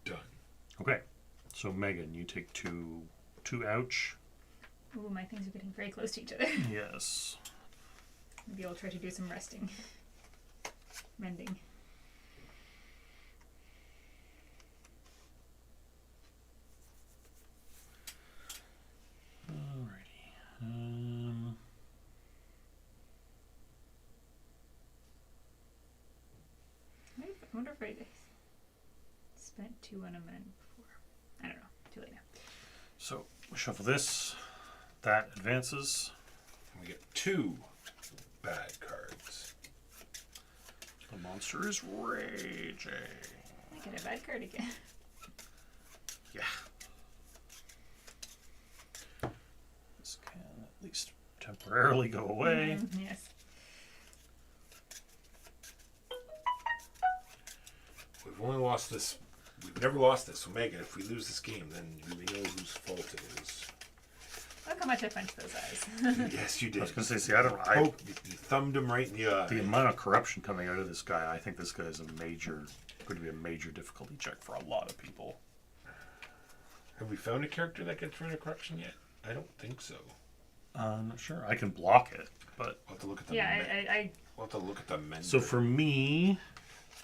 Speaker 2: Done.
Speaker 3: Okay. So, Megan, you take two ouch.
Speaker 4: Ooh, my things are getting very close to each other.
Speaker 3: Yes.
Speaker 4: Maybe I'll try to do some resting. Mending.
Speaker 3: Alrighty.
Speaker 4: I wonder if I spent 2 on a mend before. I don't know. Too late now.
Speaker 3: So, we shuffle this. That advances.
Speaker 2: We get 2 bad cards.
Speaker 3: The monster is raging.
Speaker 4: I get a bad card again.
Speaker 3: Yeah. This can at least temporarily go away.
Speaker 4: Yes.
Speaker 2: We've only lost this. We've never lost this. So, Megan, if we lose this game, then we know whose fault it is.
Speaker 4: Look how much I punched those eyes.
Speaker 2: Yes, you
Speaker 3: I
Speaker 2: did.
Speaker 3: was going to say, see, I don't.
Speaker 2: You thumbed him right in the eye.
Speaker 3: The amount of corruption coming out of this guy, I think this guy is going to be a major difficulty check for a lot of people.
Speaker 2: Have we found a character that gets rid of corruption yet? I don't think so.
Speaker 3: I'm not sure. I can block it, but
Speaker 2: We'll have to look at the
Speaker 4: Yeah,
Speaker 2: We'll have to look at the mender.
Speaker 3: so for me,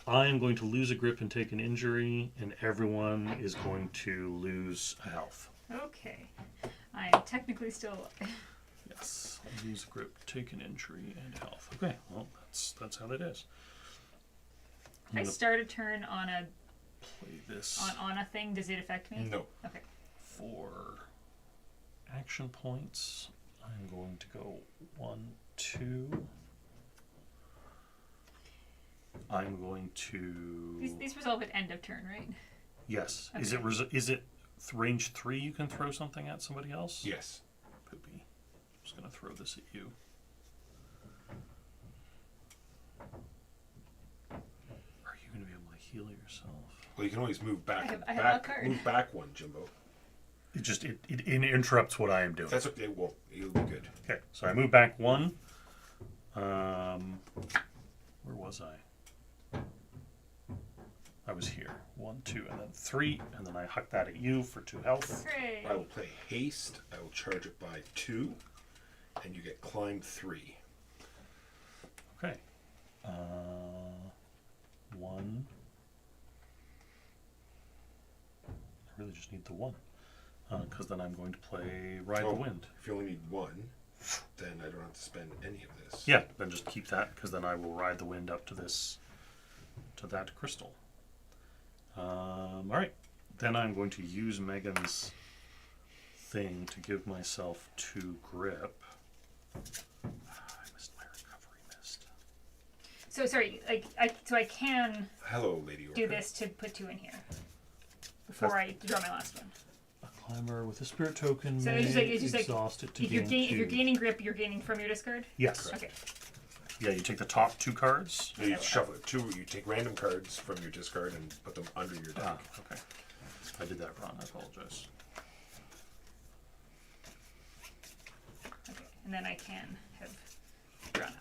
Speaker 3: I am going to lose a grip and take an injury, and everyone is going to lose a health.
Speaker 4: okay. I am technically still.
Speaker 3: Yes, lose a grip, take an injury, and health. Okay, well that's how that is. I'm
Speaker 4: I
Speaker 3: gonna
Speaker 4: start a turn on a
Speaker 3: play this
Speaker 4: on a thing. Does it affect me?
Speaker 2: No.
Speaker 4: Okay.
Speaker 3: for action points. I'm going to go 1, 2. I'm going to.
Speaker 4: These resolve at end of turn, right?
Speaker 3: Yes.
Speaker 4: Okay.
Speaker 3: Is it range 3? You can throw something at somebody else.
Speaker 2: Yes.
Speaker 3: Poopy. I'm just gonna throw this at you. Are you gonna be able to heal yourself?
Speaker 2: Well, you can always move back.
Speaker 4: I have
Speaker 2: back
Speaker 4: a card.
Speaker 2: Move back one, Jimbo.
Speaker 3: It interrupts what I am doing.
Speaker 2: That's okay. Well, you'll be good.
Speaker 3: Okay, so I move back 1. Where was I? I was here. 1, 2, and then 3, and then I huck that at you for 2 health.
Speaker 4: Hooray!
Speaker 2: I will play haste. I will charge it by 2, and you get climb 3.
Speaker 3: Okay. 1. I really just need the 1. Because then I'm going to play Ride the Wind.
Speaker 2: If you only need 1, then I don't have to spend any of this.
Speaker 3: Yeah, then just keep that, because then I will ride the wind up to that crystal. Alright. Then I'm going to use Megan's thing to give myself 2 grip. I missed my recovery mist.
Speaker 4: So sorry, so I can
Speaker 2: Hello, Lady
Speaker 4: do
Speaker 2: Orca.
Speaker 4: this to put 2 in here before I draw my last one.
Speaker 3: Climber with a spirit token.
Speaker 4: So
Speaker 3: may
Speaker 4: it's just like
Speaker 3: exhaust it to
Speaker 4: if you're
Speaker 3: gain
Speaker 4: if you're
Speaker 3: 2.
Speaker 4: gaining grip, you're gaining from your discard.
Speaker 3: Yes.
Speaker 4: Okay.
Speaker 3: Yeah, you take the top 2 cards.
Speaker 2: No, you shuffle two. You take random cards from your discard and put them under your deck.
Speaker 3: Ah, okay. I did that wrong. I apologize.
Speaker 4: Okay. And then I can have drawn up.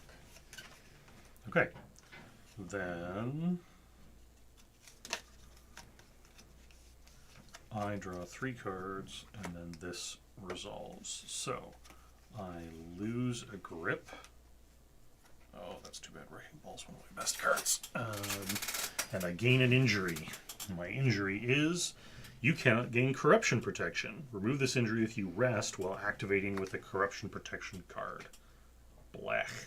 Speaker 3: Okay. Then I draw 3 cards, and then this resolves. So I lose a grip. Oh, that's too bad. Wrecking Ball's one of my best cards. And I gain an injury. My injury is you cannot gain corruption protection. Remove this injury if you rest while activating with a corruption protection card. Blech.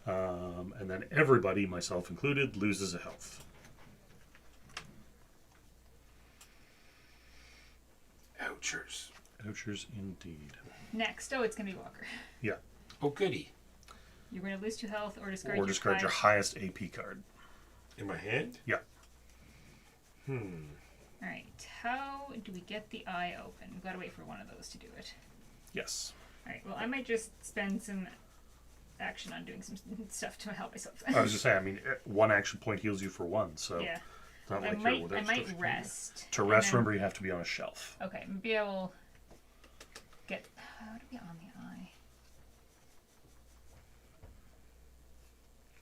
Speaker 3: And then everybody, myself included, loses a health.
Speaker 2: Ouchers.
Speaker 3: Ouchers indeed.
Speaker 4: Next, it's gonna be Walker.
Speaker 3: Yeah.
Speaker 2: Oh, goody.
Speaker 4: You're gonna lose 2 health or discard
Speaker 3: Or discard your
Speaker 4: five.
Speaker 3: highest AP card.
Speaker 2: In my hand?
Speaker 3: Yeah.
Speaker 4: All right. How do we get the eye open? We've got to wait for one of those to do it.
Speaker 3: Yes.
Speaker 4: All right. Well, I might just spend some action on doing some stuff to help myself.
Speaker 3: I was just saying, I mean, 1 action point heals you for 1, so
Speaker 4: Yeah.
Speaker 3: it's not
Speaker 4: I
Speaker 3: like
Speaker 4: might.
Speaker 3: you're without
Speaker 4: I might
Speaker 3: stuff.
Speaker 4: rest.
Speaker 3: To
Speaker 4: and
Speaker 3: rest,
Speaker 4: then-
Speaker 3: remember, you have to be on a shelf.
Speaker 4: Okay. Maybe I will get. How to be on the eye?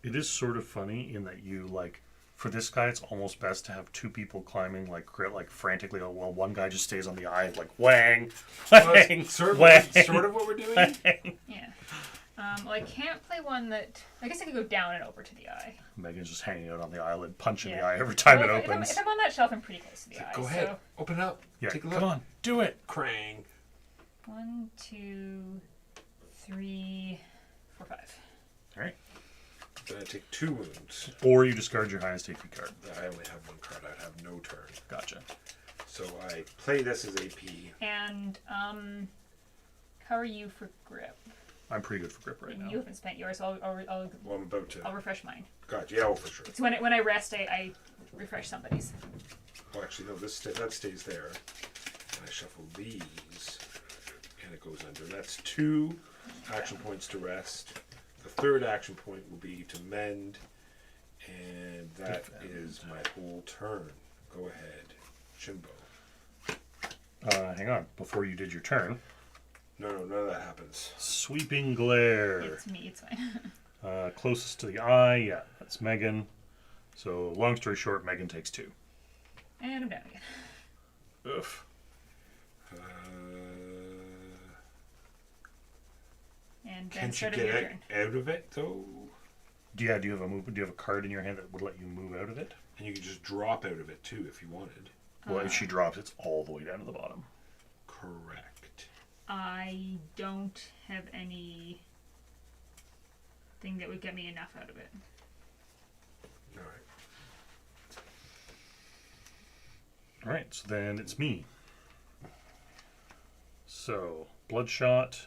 Speaker 3: It is sort of funny in that you, like, for this guy, it's almost best to have 2 people climbing, like frantically, while one guy just stays on the eye, like, wang,
Speaker 2: Well,
Speaker 3: wang,
Speaker 2: that's sort
Speaker 3: wang.
Speaker 2: of what we're doing.
Speaker 4: Yeah. Well, I can't play one that. I guess I could go down and over to the eye.
Speaker 3: Megan's just hanging out on the eyelid, punching the
Speaker 4: Yeah.
Speaker 3: eye every time
Speaker 4: Well,
Speaker 3: it
Speaker 4: if I'm,
Speaker 3: opens.
Speaker 4: if I'm on that shelf, I'm pretty close to the eye.
Speaker 2: Go ahead.
Speaker 4: So
Speaker 2: Open it up.
Speaker 3: Yeah,
Speaker 2: Take a look.
Speaker 3: come on, do it.
Speaker 2: Krang.
Speaker 4: 1, 2, 3, 4, 5.
Speaker 3: All right.
Speaker 2: Then I take 2 wounds.
Speaker 3: Or you discard your highest AP card.
Speaker 2: I only have 1 card. I'd have no turn.
Speaker 3: Gotcha.
Speaker 2: So I play this as AP.
Speaker 4: And how are you for grip?
Speaker 3: I'm pretty good for grip right
Speaker 4: You
Speaker 3: now.
Speaker 4: haven't spent yours, so I'll
Speaker 2: Well, I'm about to.
Speaker 4: refresh mine.
Speaker 2: God, yeah, oh, for sure.
Speaker 4: So when I rest, I refresh somebody's.
Speaker 2: Oh, actually, no, that stays there. And I shuffle these, and it goes under. That's 2 action points to rest. The 3rd action point will be to mend, and that is my whole turn. Go ahead, Shinbo.
Speaker 3: Hang on. Before you did your turn,
Speaker 2: No, none of that happens.
Speaker 3: sweeping glare.
Speaker 4: It's me, it's fine.
Speaker 3: Closest to the eye, yeah, that's Megan. So, long story short, Megan takes 2.
Speaker 4: And I'm down again.
Speaker 3: Oof.
Speaker 4: And then
Speaker 2: Can't you
Speaker 4: start of your
Speaker 2: get
Speaker 4: turn.
Speaker 2: out of it though?
Speaker 3: Do you have a move? Do you have a card in your hand that would let you move out of it?
Speaker 2: And you can just drop out of it too if you wanted.
Speaker 3: Well, if she drops, it's all the way down to the bottom.
Speaker 2: Correct.
Speaker 4: I don't have any thing that would get me enough out of it.
Speaker 2: All right.
Speaker 3: All right, so then it's me. So, Bloodshot.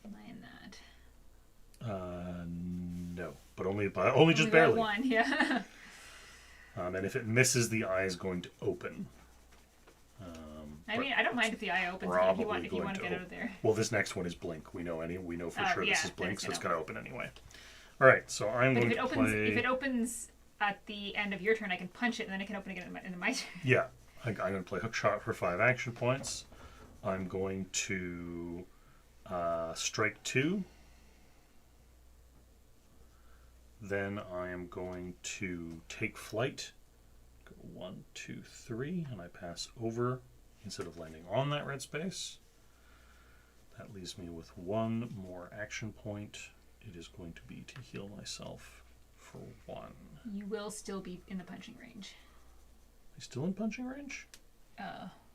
Speaker 4: Am I in that?
Speaker 3: No, but only just
Speaker 4: Only got
Speaker 3: barely.
Speaker 4: one, yeah.
Speaker 3: And if it misses, the eye is going to open.
Speaker 4: I mean, I don't mind if the eye opens if you want to get out of there.
Speaker 3: Well, this next one is blink. We know for
Speaker 4: Oh,
Speaker 3: sure
Speaker 4: yeah,
Speaker 3: this is blink,
Speaker 4: that's
Speaker 3: so it's
Speaker 4: gonna
Speaker 3: going to open anyway. All right, so I'm
Speaker 4: But
Speaker 3: going
Speaker 4: if it
Speaker 3: to
Speaker 4: opens,
Speaker 3: play.
Speaker 4: if it opens at the end of your turn, I can punch it, and then it can open again in my turn.
Speaker 3: Yeah, I'm going to play Hookshot for 5 action points. I'm going to strike 2. Then I am going to take flight. Go 1, 2, 3, and I pass over instead of landing on that red space. That leaves me with 1 more action point. It is going to be to heal myself for 1.
Speaker 4: You will still be in the punching range.
Speaker 3: Are you still in punching range?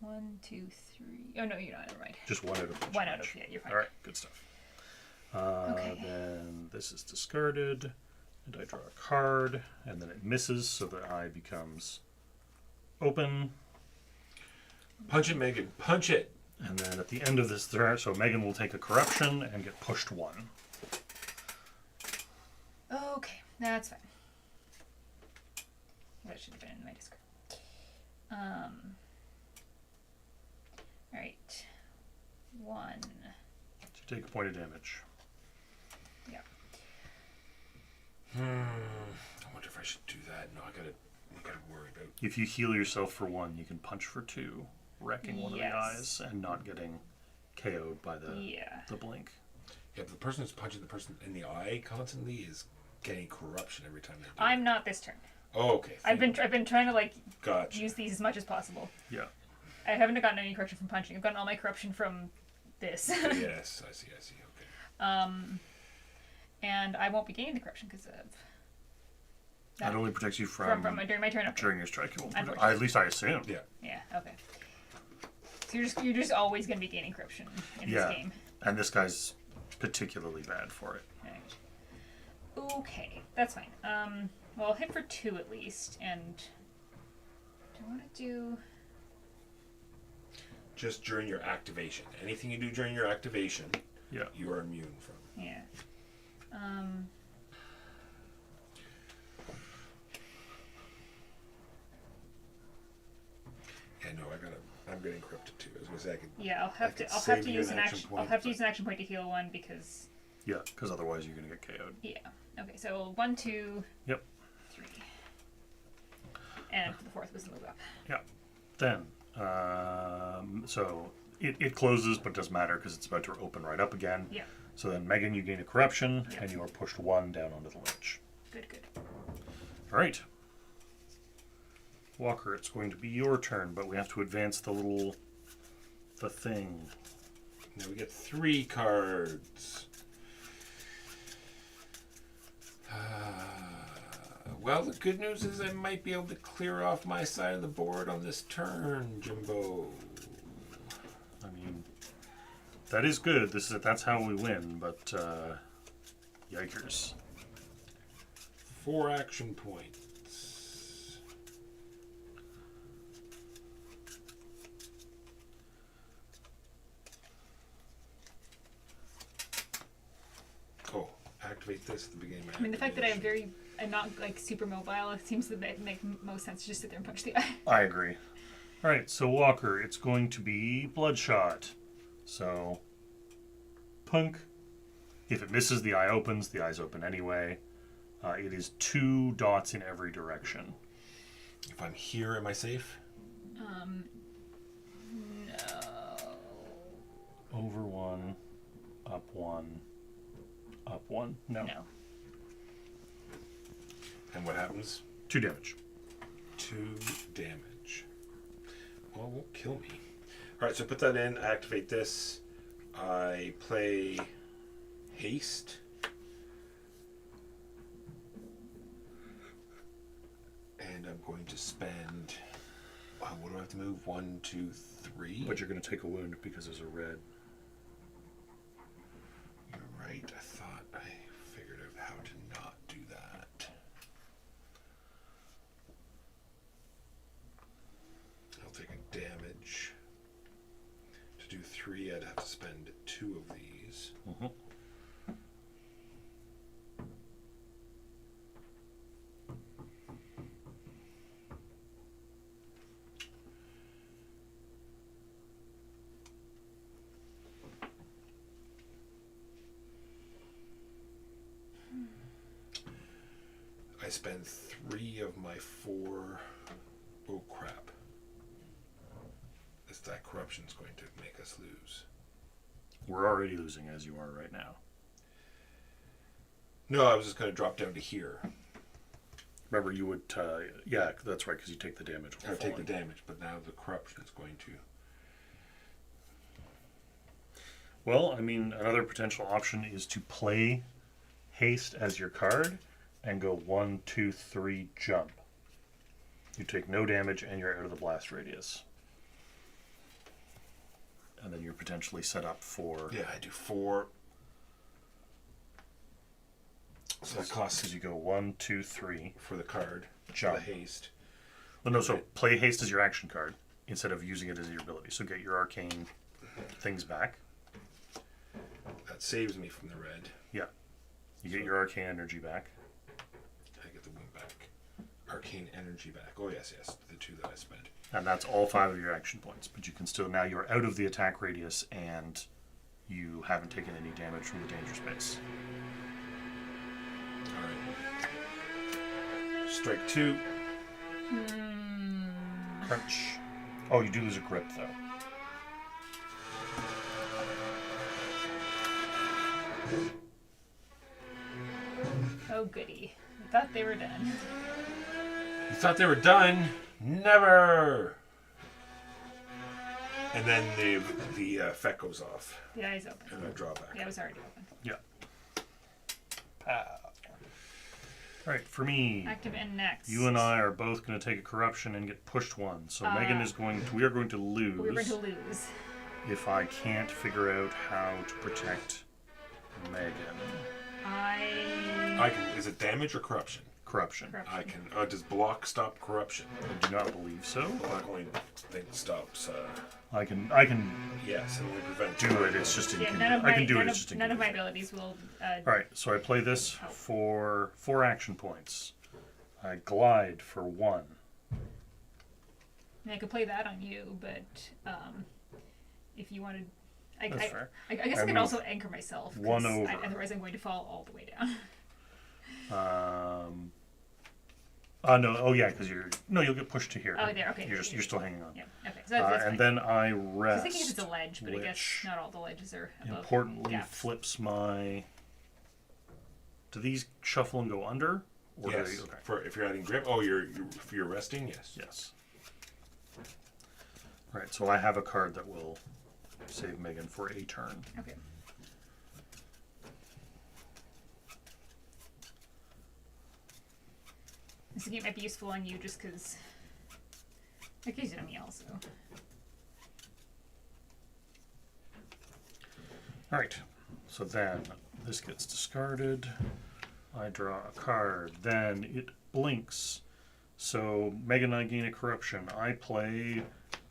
Speaker 4: 1, 2, 3. Oh no, you're not. Never mind.
Speaker 3: Just 1 out of punching
Speaker 4: 1 out
Speaker 3: range.
Speaker 4: of, yeah, you're fine.
Speaker 3: All right, good stuff.
Speaker 4: Okay.
Speaker 3: Then this is discarded, and I draw a card, and then it misses, so the eye becomes open.
Speaker 2: Punch it, Megan. Punch it.
Speaker 3: And then at the end of this turn, so Megan will take a corruption and get pushed 1.
Speaker 4: Okay, that's fine. That should have been in my discard. Alright. 1.
Speaker 3: So take a point of damage.
Speaker 4: Yeah.
Speaker 2: I wonder if I should do that. No, I gotta worry about.
Speaker 3: If you heal yourself for 1, you can punch for 2, wrecking one of the
Speaker 4: Yes.
Speaker 3: eyes and not getting KO'd by the
Speaker 4: Yeah.
Speaker 3: blink.
Speaker 2: Yeah, but the person who's punching the person in the eye constantly is getting corruption every time they do.
Speaker 4: I'm not this turn.
Speaker 2: Oh, okay.
Speaker 4: I've been trying to like
Speaker 2: Gotcha.
Speaker 4: use these as much as possible.
Speaker 3: Yeah.
Speaker 4: I haven't gotten any corruption from punching. I've gotten all my corruption from this.
Speaker 2: Yes, I see. Okay.
Speaker 4: And I won't be gaining the corruption because of
Speaker 3: That only protects you from
Speaker 4: during my turn. Okay.
Speaker 3: during your strike. It won't protect-
Speaker 4: Unfortunately.
Speaker 3: at least I assume.
Speaker 2: Yeah.
Speaker 4: Yeah. Okay. So you're just always going to be gaining corruption in
Speaker 3: Yeah.
Speaker 4: this game.
Speaker 3: And this guy's particularly bad for it.
Speaker 4: Right. Okay, that's fine. Well, I'll hit for 2 at least, and do I want to do?
Speaker 2: Just during your activation. Anything you do during your activation,
Speaker 3: Yeah.
Speaker 2: you are immune from.
Speaker 4: Yeah.
Speaker 2: Yeah, no, I'm getting corrupted too. I was gonna say I could.
Speaker 4: Yeah, I'll have
Speaker 2: could
Speaker 4: to. I'll
Speaker 2: save
Speaker 4: have to
Speaker 2: you
Speaker 4: use
Speaker 2: an
Speaker 4: an
Speaker 2: action
Speaker 4: action. I'll
Speaker 2: point,
Speaker 4: have to
Speaker 2: but-
Speaker 4: use an action point to heal 1 because.
Speaker 3: Yeah, because otherwise you're going to get KO'd.
Speaker 4: Yeah. Okay, so 1, 2.
Speaker 3: Yep.
Speaker 4: 3. And the 4th was the move up.
Speaker 3: Yeah. Then, so it closes, but it doesn't matter because it's about to open right up again.
Speaker 4: Yeah.
Speaker 3: So then, Megan, you gain a corruption,
Speaker 4: Yep.
Speaker 3: and you are pushed 1 down onto the ledge.
Speaker 4: Good.
Speaker 3: All right. Walker, it's going to be your turn, but we have to advance the thing.
Speaker 2: Now we get 3 cards. Well, the good news is I might be able to clear off my side of the board on this turn, Jimbo.
Speaker 3: I mean, that is good. That's how we win, but yikers.
Speaker 2: 4 action points. Oh, activate this at the beginning of my
Speaker 4: I mean, the fact that
Speaker 2: activation.
Speaker 4: I'm not like super mobile, it seems to make most sense to just sit there and punch the eye.
Speaker 3: I agree. All right, so Walker, it's going to be Bloodshot. So, punk. If it misses, the eye opens. The eye's open anyway. It is 2 dots in every direction.
Speaker 2: If I'm here, am I safe?
Speaker 4: No.
Speaker 3: Over 1, up 1, up 1. No.
Speaker 4: No.
Speaker 2: And what happens?
Speaker 3: 2 damage.
Speaker 2: 2 damage. Well, it won't kill me. Alright, so put that in, activate this. I play haste. And I'm going to spend. What do I have to move? 1, 2, 3.
Speaker 3: But you're going to take a wound because there's a red.
Speaker 2: You're right. I thought I figured out how to not do that. I'll take a damage. To do 3, I'd have to spend 2 of these.
Speaker 3: Mm-hmm.
Speaker 2: I spend 3 of my 4. Oh crap. That corruption's going to make us lose.
Speaker 3: We're already losing as you are right now.
Speaker 2: No, I was just going to drop down to here.
Speaker 3: Remember, you would, yeah, that's right, because you take the damage.
Speaker 2: I take the damage, but now the corruption is going to.
Speaker 3: Well, I mean, another potential option is to play haste as your card and go 1, 2, 3, jump. You take no damage and you're out of the blast radius. And then you're potentially set up for...
Speaker 2: Yeah, I do 4. So that costs
Speaker 3: Because you go 1, 2, 3,
Speaker 2: for the card.
Speaker 3: jump.
Speaker 2: The haste.
Speaker 3: Well, no, so play haste as your action card instead of using it as your ability. So get your arcane things back.
Speaker 2: That saves me from the red.
Speaker 3: Yeah. You get your arcane energy back.
Speaker 2: I get the wing back. Arcane energy back. Oh, yes, the 2 that I spent.
Speaker 3: And that's all 5 of your action points. But you can still, now you're out of the attack radius and you haven't taken any damage from the danger space.
Speaker 2: Alright. Strike 2.
Speaker 3: Crunch. Oh, you do lose a grip, though.
Speaker 4: Oh, goody. I thought they were done.
Speaker 2: You thought they were done? Never! And then the effect goes off.
Speaker 4: The eye's open.
Speaker 2: And I draw back.
Speaker 4: Yeah, it was already open.
Speaker 3: Yeah. Alright, for me,
Speaker 4: Active and next.
Speaker 3: you and I are both going to take a corruption and get pushed 1. So Megan is going to, we are going to lose.
Speaker 4: We're going to lose.
Speaker 3: If I can't figure out how to protect Megan.
Speaker 2: I can. Is it damage or corruption?
Speaker 3: Corruption.
Speaker 2: I can. Does block stop corruption?
Speaker 3: I do not believe so.
Speaker 2: Block only thing stops.
Speaker 3: I can
Speaker 2: Yes, it only prevents.
Speaker 3: do it. It's just
Speaker 4: Yeah,
Speaker 3: inconvenient. I can do it. It's just
Speaker 4: none of my
Speaker 3: inconvenient.
Speaker 4: abilities will.
Speaker 3: All right, so I play this for 4 action points. I glide for 1.
Speaker 4: I could play that on you, but if you wanted,
Speaker 3: That's fair.
Speaker 4: I guess I could also anchor myself.
Speaker 3: 1
Speaker 4: 'cause
Speaker 3: over.
Speaker 4: Otherwise, I'm going to fall all the way down.
Speaker 3: No. Oh yeah, because you'll get pushed to here.
Speaker 4: Oh, there. Okay.
Speaker 3: You're still hanging on.
Speaker 4: Yeah. Okay. So that's
Speaker 3: And
Speaker 4: fine.
Speaker 3: then I
Speaker 4: I was
Speaker 3: rest.
Speaker 4: thinking if it's a ledge, but I guess
Speaker 3: which
Speaker 4: not all the ledges are above.
Speaker 3: importantly
Speaker 4: gaps.
Speaker 3: flips my. Do these shuffle and go under? Or
Speaker 2: Yes.
Speaker 3: do they, okay.
Speaker 2: For if you're adding grip. Oh, if you're resting. Yes.
Speaker 3: Yes. All right, so I have a card that will save Megan for a turn.
Speaker 4: Okay. This game might be useful on you just because. I could use it on me also.
Speaker 3: All right, so then this gets discarded. I draw a card. Then it blinks. So Megan and I gain a corruption. I play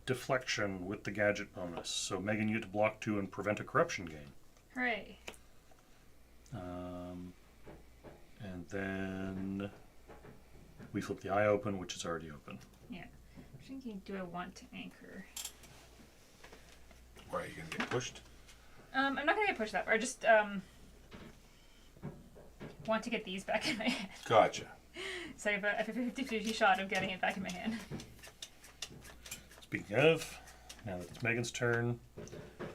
Speaker 3: deflection with the gadget bonus. So Megan, you get to block 2 and prevent a corruption gain.
Speaker 4: Hooray.
Speaker 3: And then we flip the eye open, which is already open.
Speaker 4: Yeah. I'm thinking, do I want to anchor?
Speaker 2: Why are you gonna get pushed?
Speaker 4: I'm not gonna get pushed that far. I just want to get these back in my hand.
Speaker 2: Gotcha.
Speaker 4: So I have a 50-50 shot of getting it back in my hand.
Speaker 3: Speaking of, now that it's Megan's turn,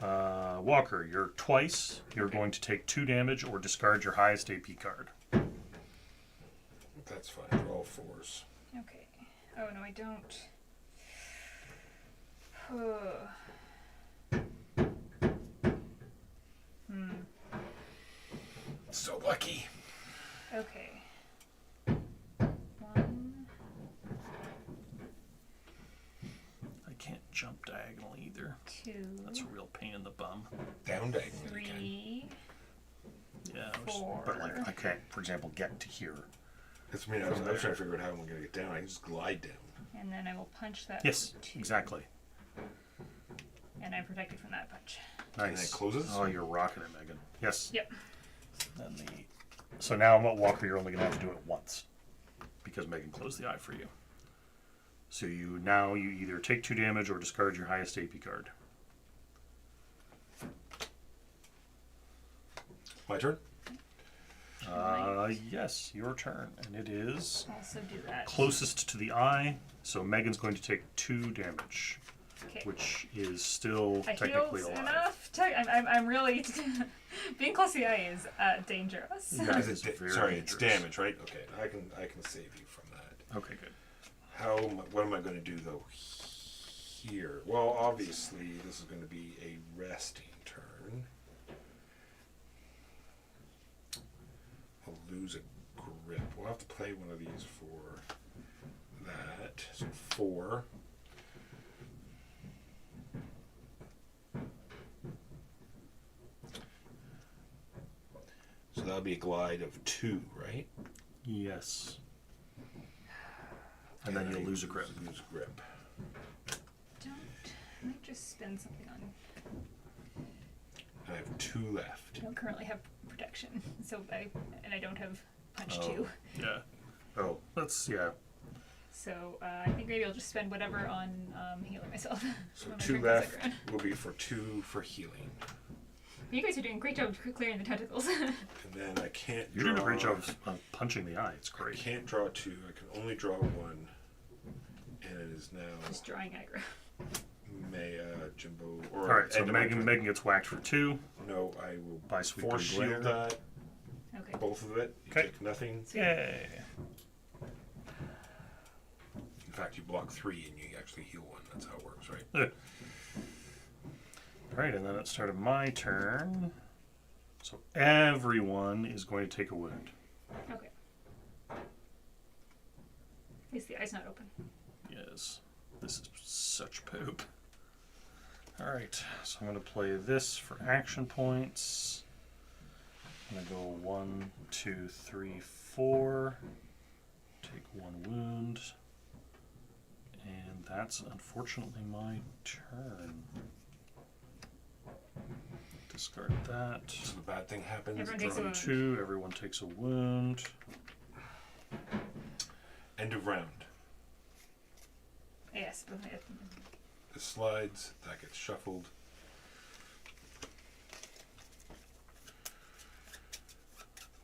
Speaker 3: Walker, you're twice. You're going to take 2 damage or discard your highest AP card.
Speaker 2: That's fine. They're all 4s.
Speaker 4: Okay. Oh no, I don't.
Speaker 2: So lucky.
Speaker 4: Okay. 1.
Speaker 3: I can't jump diagonal either.
Speaker 4: 2.
Speaker 3: That's a real pain in the bum.
Speaker 2: Down diagonal. You can.
Speaker 4: 3.
Speaker 3: Yeah,
Speaker 4: 4.
Speaker 3: but like I can't, for example, get to here.
Speaker 2: That's me. I was trying to figure out how I'm gonna get down. I can just glide down.
Speaker 4: And then I will punch that.
Speaker 3: Yes,
Speaker 4: for 2.
Speaker 3: exactly.
Speaker 4: And I'm protected from that punch.
Speaker 3: Nice.
Speaker 2: And it closes?
Speaker 3: Oh, you're rocking it, Megan. Yes.
Speaker 4: Yep.
Speaker 3: Then so now, Walker, you're only going to have to do it once because Megan closed the eye for you. So you either take 2 damage or discard your highest AP card.
Speaker 2: My turn.
Speaker 3: Yes, your turn, and it is
Speaker 4: Also do that.
Speaker 3: closest to the eye. So Megan's going to take 2 damage,
Speaker 4: Okay.
Speaker 3: which is still
Speaker 4: I
Speaker 3: technically
Speaker 4: healed
Speaker 3: alive.
Speaker 4: enough. I'm really being close to the eye is dangerous.
Speaker 3: Yeah,
Speaker 2: Is
Speaker 3: it's
Speaker 2: it
Speaker 3: very
Speaker 2: sorry, it's
Speaker 3: dangerous.
Speaker 2: damage, right? Okay, I can save you from that.
Speaker 3: Okay, good.
Speaker 2: What am I going to do though? Here. Well, obviously this is going to be a resting turn. I'll lose a grip. We'll have to play one of these for that. So 4. So that'll be a glide of 2, right?
Speaker 3: Yes. And then you'll lose a grip.
Speaker 2: Lose a grip.
Speaker 4: I might just spend something on.
Speaker 2: I have 2 left.
Speaker 4: I don't currently have protection, so I don't have punch
Speaker 3: Oh.
Speaker 4: 2.
Speaker 3: Yeah. Oh, yeah.
Speaker 4: So I think maybe I'll just spend whatever on healing myself.
Speaker 2: So
Speaker 4: When my
Speaker 2: 2
Speaker 4: turn comes
Speaker 2: left
Speaker 4: around.
Speaker 2: will be for 2 for healing.
Speaker 4: You guys are doing a great job of clearing the tentacles.
Speaker 2: And then I can't
Speaker 3: You're
Speaker 2: draw.
Speaker 3: doing a great job of punching the eye. It's
Speaker 2: I
Speaker 3: great.
Speaker 2: can't draw 2. I can only draw 1. And it is now
Speaker 4: Just drawing aggro.
Speaker 2: Jimbo. Or
Speaker 3: All right, so
Speaker 2: end of my turn.
Speaker 3: Megan gets whacked for 2.
Speaker 2: No, I will
Speaker 3: By Sweet
Speaker 2: force
Speaker 3: Green
Speaker 2: shield
Speaker 3: Glare.
Speaker 2: that.
Speaker 4: Okay.
Speaker 2: Both of it. You
Speaker 3: Okay.
Speaker 2: take nothing.
Speaker 3: Yay.
Speaker 2: In fact, you block 3 and you actually heal 1. That's how it works, right?
Speaker 3: Right, and then it started my turn. So everyone is going to take a wound.
Speaker 4: Okay. At least the eye's not open.
Speaker 3: Yes. This is such poop. Alright, so I'm going to play this for action points. I'm going to go 1, 2, 3, 4. Take 1 wound. And that's unfortunately my turn. Discard that.
Speaker 2: So the bad thing happens.
Speaker 4: Everyone takes a
Speaker 2: draw
Speaker 4: wound.
Speaker 3: 2, everyone takes a wound.
Speaker 2: End of round.
Speaker 4: Yes. But
Speaker 2: This slides. That gets shuffled.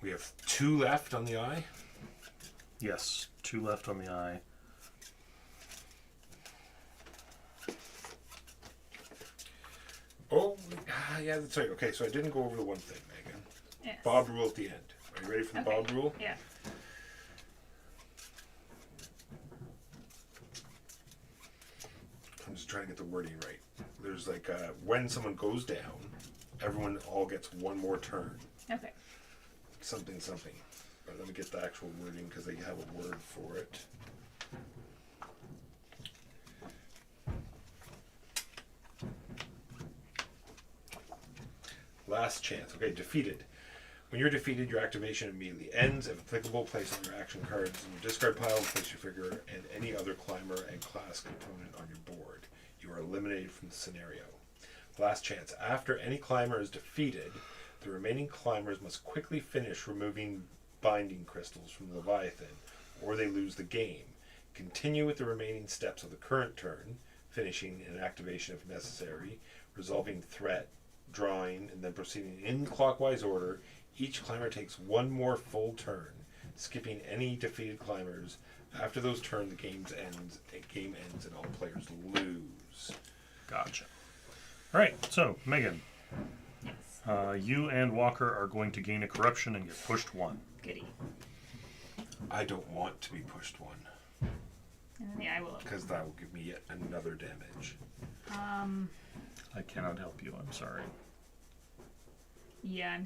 Speaker 2: We have 2 left on the eye.
Speaker 3: Yes, 2 left on the eye.
Speaker 2: Oh, yeah, that's right. Okay, so I didn't go over the one thing, Megan.
Speaker 4: yes.
Speaker 2: Bob rule at the end. Are you ready for the
Speaker 4: Okay.
Speaker 2: Bob rule?
Speaker 4: Yeah.
Speaker 2: I'm just trying to get the wording right. There's like when someone goes down, everyone all gets 1 more turn.
Speaker 4: Okay.
Speaker 2: Something, something. But let me get the actual wording because they have a word for it. Last chance. Okay, defeated. When you're defeated, your activation immediately ends. If applicable, place on your action cards in your discard pile and place your figure and any other climber and class component on your board. You are eliminated from the scenario. Last chance. After any climber is defeated, the remaining climbers must quickly finish removing binding crystals from the Leviathan, or they lose the game. Continue with the remaining steps of the current turn, finishing an activation if necessary, resolving threat, drawing, and then proceeding in clockwise order. Each climber takes 1 more full turn, skipping any defeated climbers. After those turns, the game ends, and all players lose.
Speaker 3: Gotcha. Alright, so, Megan,
Speaker 4: Yes.
Speaker 3: you and Walker are going to gain a corruption and get pushed 1.
Speaker 4: Goody.
Speaker 2: I don't want to be pushed 1,
Speaker 4: And then the eye will open.
Speaker 2: because that will give me yet another damage.
Speaker 3: I cannot help you, I'm sorry.
Speaker 4: Yeah,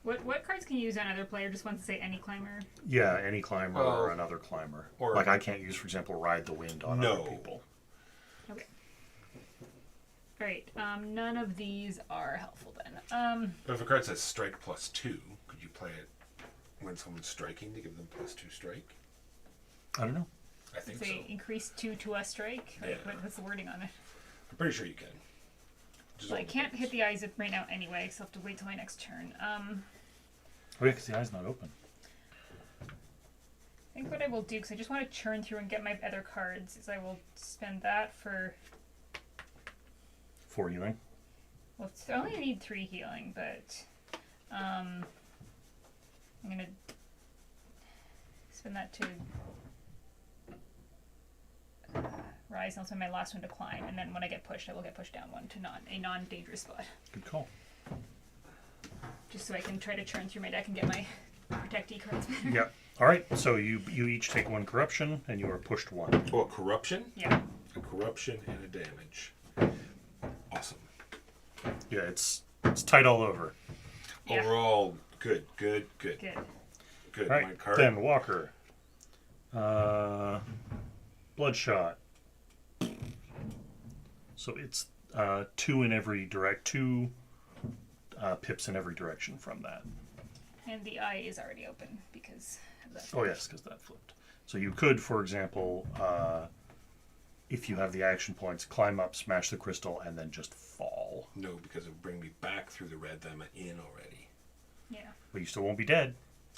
Speaker 4: What cards can you use on other player? Just wants to say any climber.
Speaker 3: Yeah, any climber
Speaker 2: Oh.
Speaker 3: or another climber.
Speaker 2: Or-
Speaker 3: like I can't use, for example, Ride the Wind on
Speaker 2: No.
Speaker 3: other people.
Speaker 4: Okay. Alright, none of these are helpful then.
Speaker 2: But if a card says strike +2, could you play it when someone's striking to give them +2 strike?
Speaker 3: I don't know.
Speaker 2: I think
Speaker 4: Say
Speaker 2: so.
Speaker 4: increase 2 to a strike.
Speaker 2: Yeah.
Speaker 4: What's the wording on it?
Speaker 2: I'm pretty sure you can. Just
Speaker 4: Well, I
Speaker 2: all
Speaker 4: can't hit
Speaker 2: depends.
Speaker 4: the eyes right now anyway, so I'll have to wait till my next turn.
Speaker 3: Oh yeah, because the eye's not open.
Speaker 4: I think what I will do, because I just want to churn through and get my other cards, is I will spend that for.
Speaker 3: 4 healing.
Speaker 4: Well, I only need 3 healing, but I'm gonna spend that to rise, and I'll spend my last one to climb, and then when I get pushed, I will get pushed down 1 to a non-dangerous spot,
Speaker 3: Good call.
Speaker 4: just so I can try to churn through my deck and get my protectee cards better.
Speaker 3: Yep. Alright, so you each take 1 corruption and you are pushed 1.
Speaker 2: Oh, a corruption?
Speaker 4: Yeah.
Speaker 2: A corruption and a damage. Awesome.
Speaker 3: Yeah, it's tight all over.
Speaker 4: Yeah.
Speaker 2: Overall, good.
Speaker 4: Good.
Speaker 2: My
Speaker 3: Alright,
Speaker 2: card.
Speaker 3: then Walker. Bloodshot. So it's 2 in every two pips in every direction from that.
Speaker 4: And the eye is already open because of that.
Speaker 3: Oh yes, because that flipped. So you could, for example, if you have the action points, climb up, smash the crystal, and then just fall.
Speaker 2: No, because it would bring me back through the red that I'm in already.
Speaker 4: Yeah.
Speaker 3: But you still won't be dead.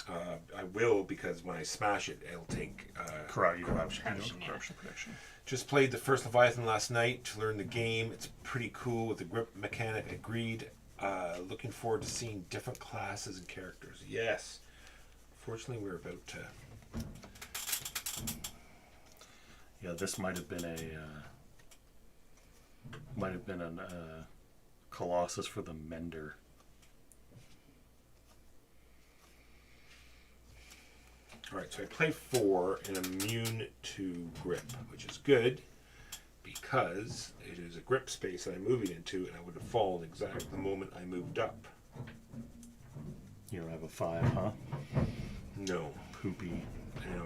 Speaker 2: I will, because when I smash it, it'll take
Speaker 3: Correct. You don't have
Speaker 4: Corruption, yeah.
Speaker 3: corruption prediction.
Speaker 2: Just played the first Leviathan last night to learn the game. It's pretty cool with the grip mechanic. Agreed. Looking forward to seeing different classes and characters. Yes. Fortunately, we're about to...
Speaker 3: Yeah, this might have been a Colossus for the Mender.
Speaker 2: Alright, so I play 4 and I'm immune to grip, which is good because it is a grip space that I'm moving into, and I would have fallen exactly the moment I moved up.
Speaker 3: You don't have a 5, huh?
Speaker 2: No.
Speaker 3: Poopy.
Speaker 2: You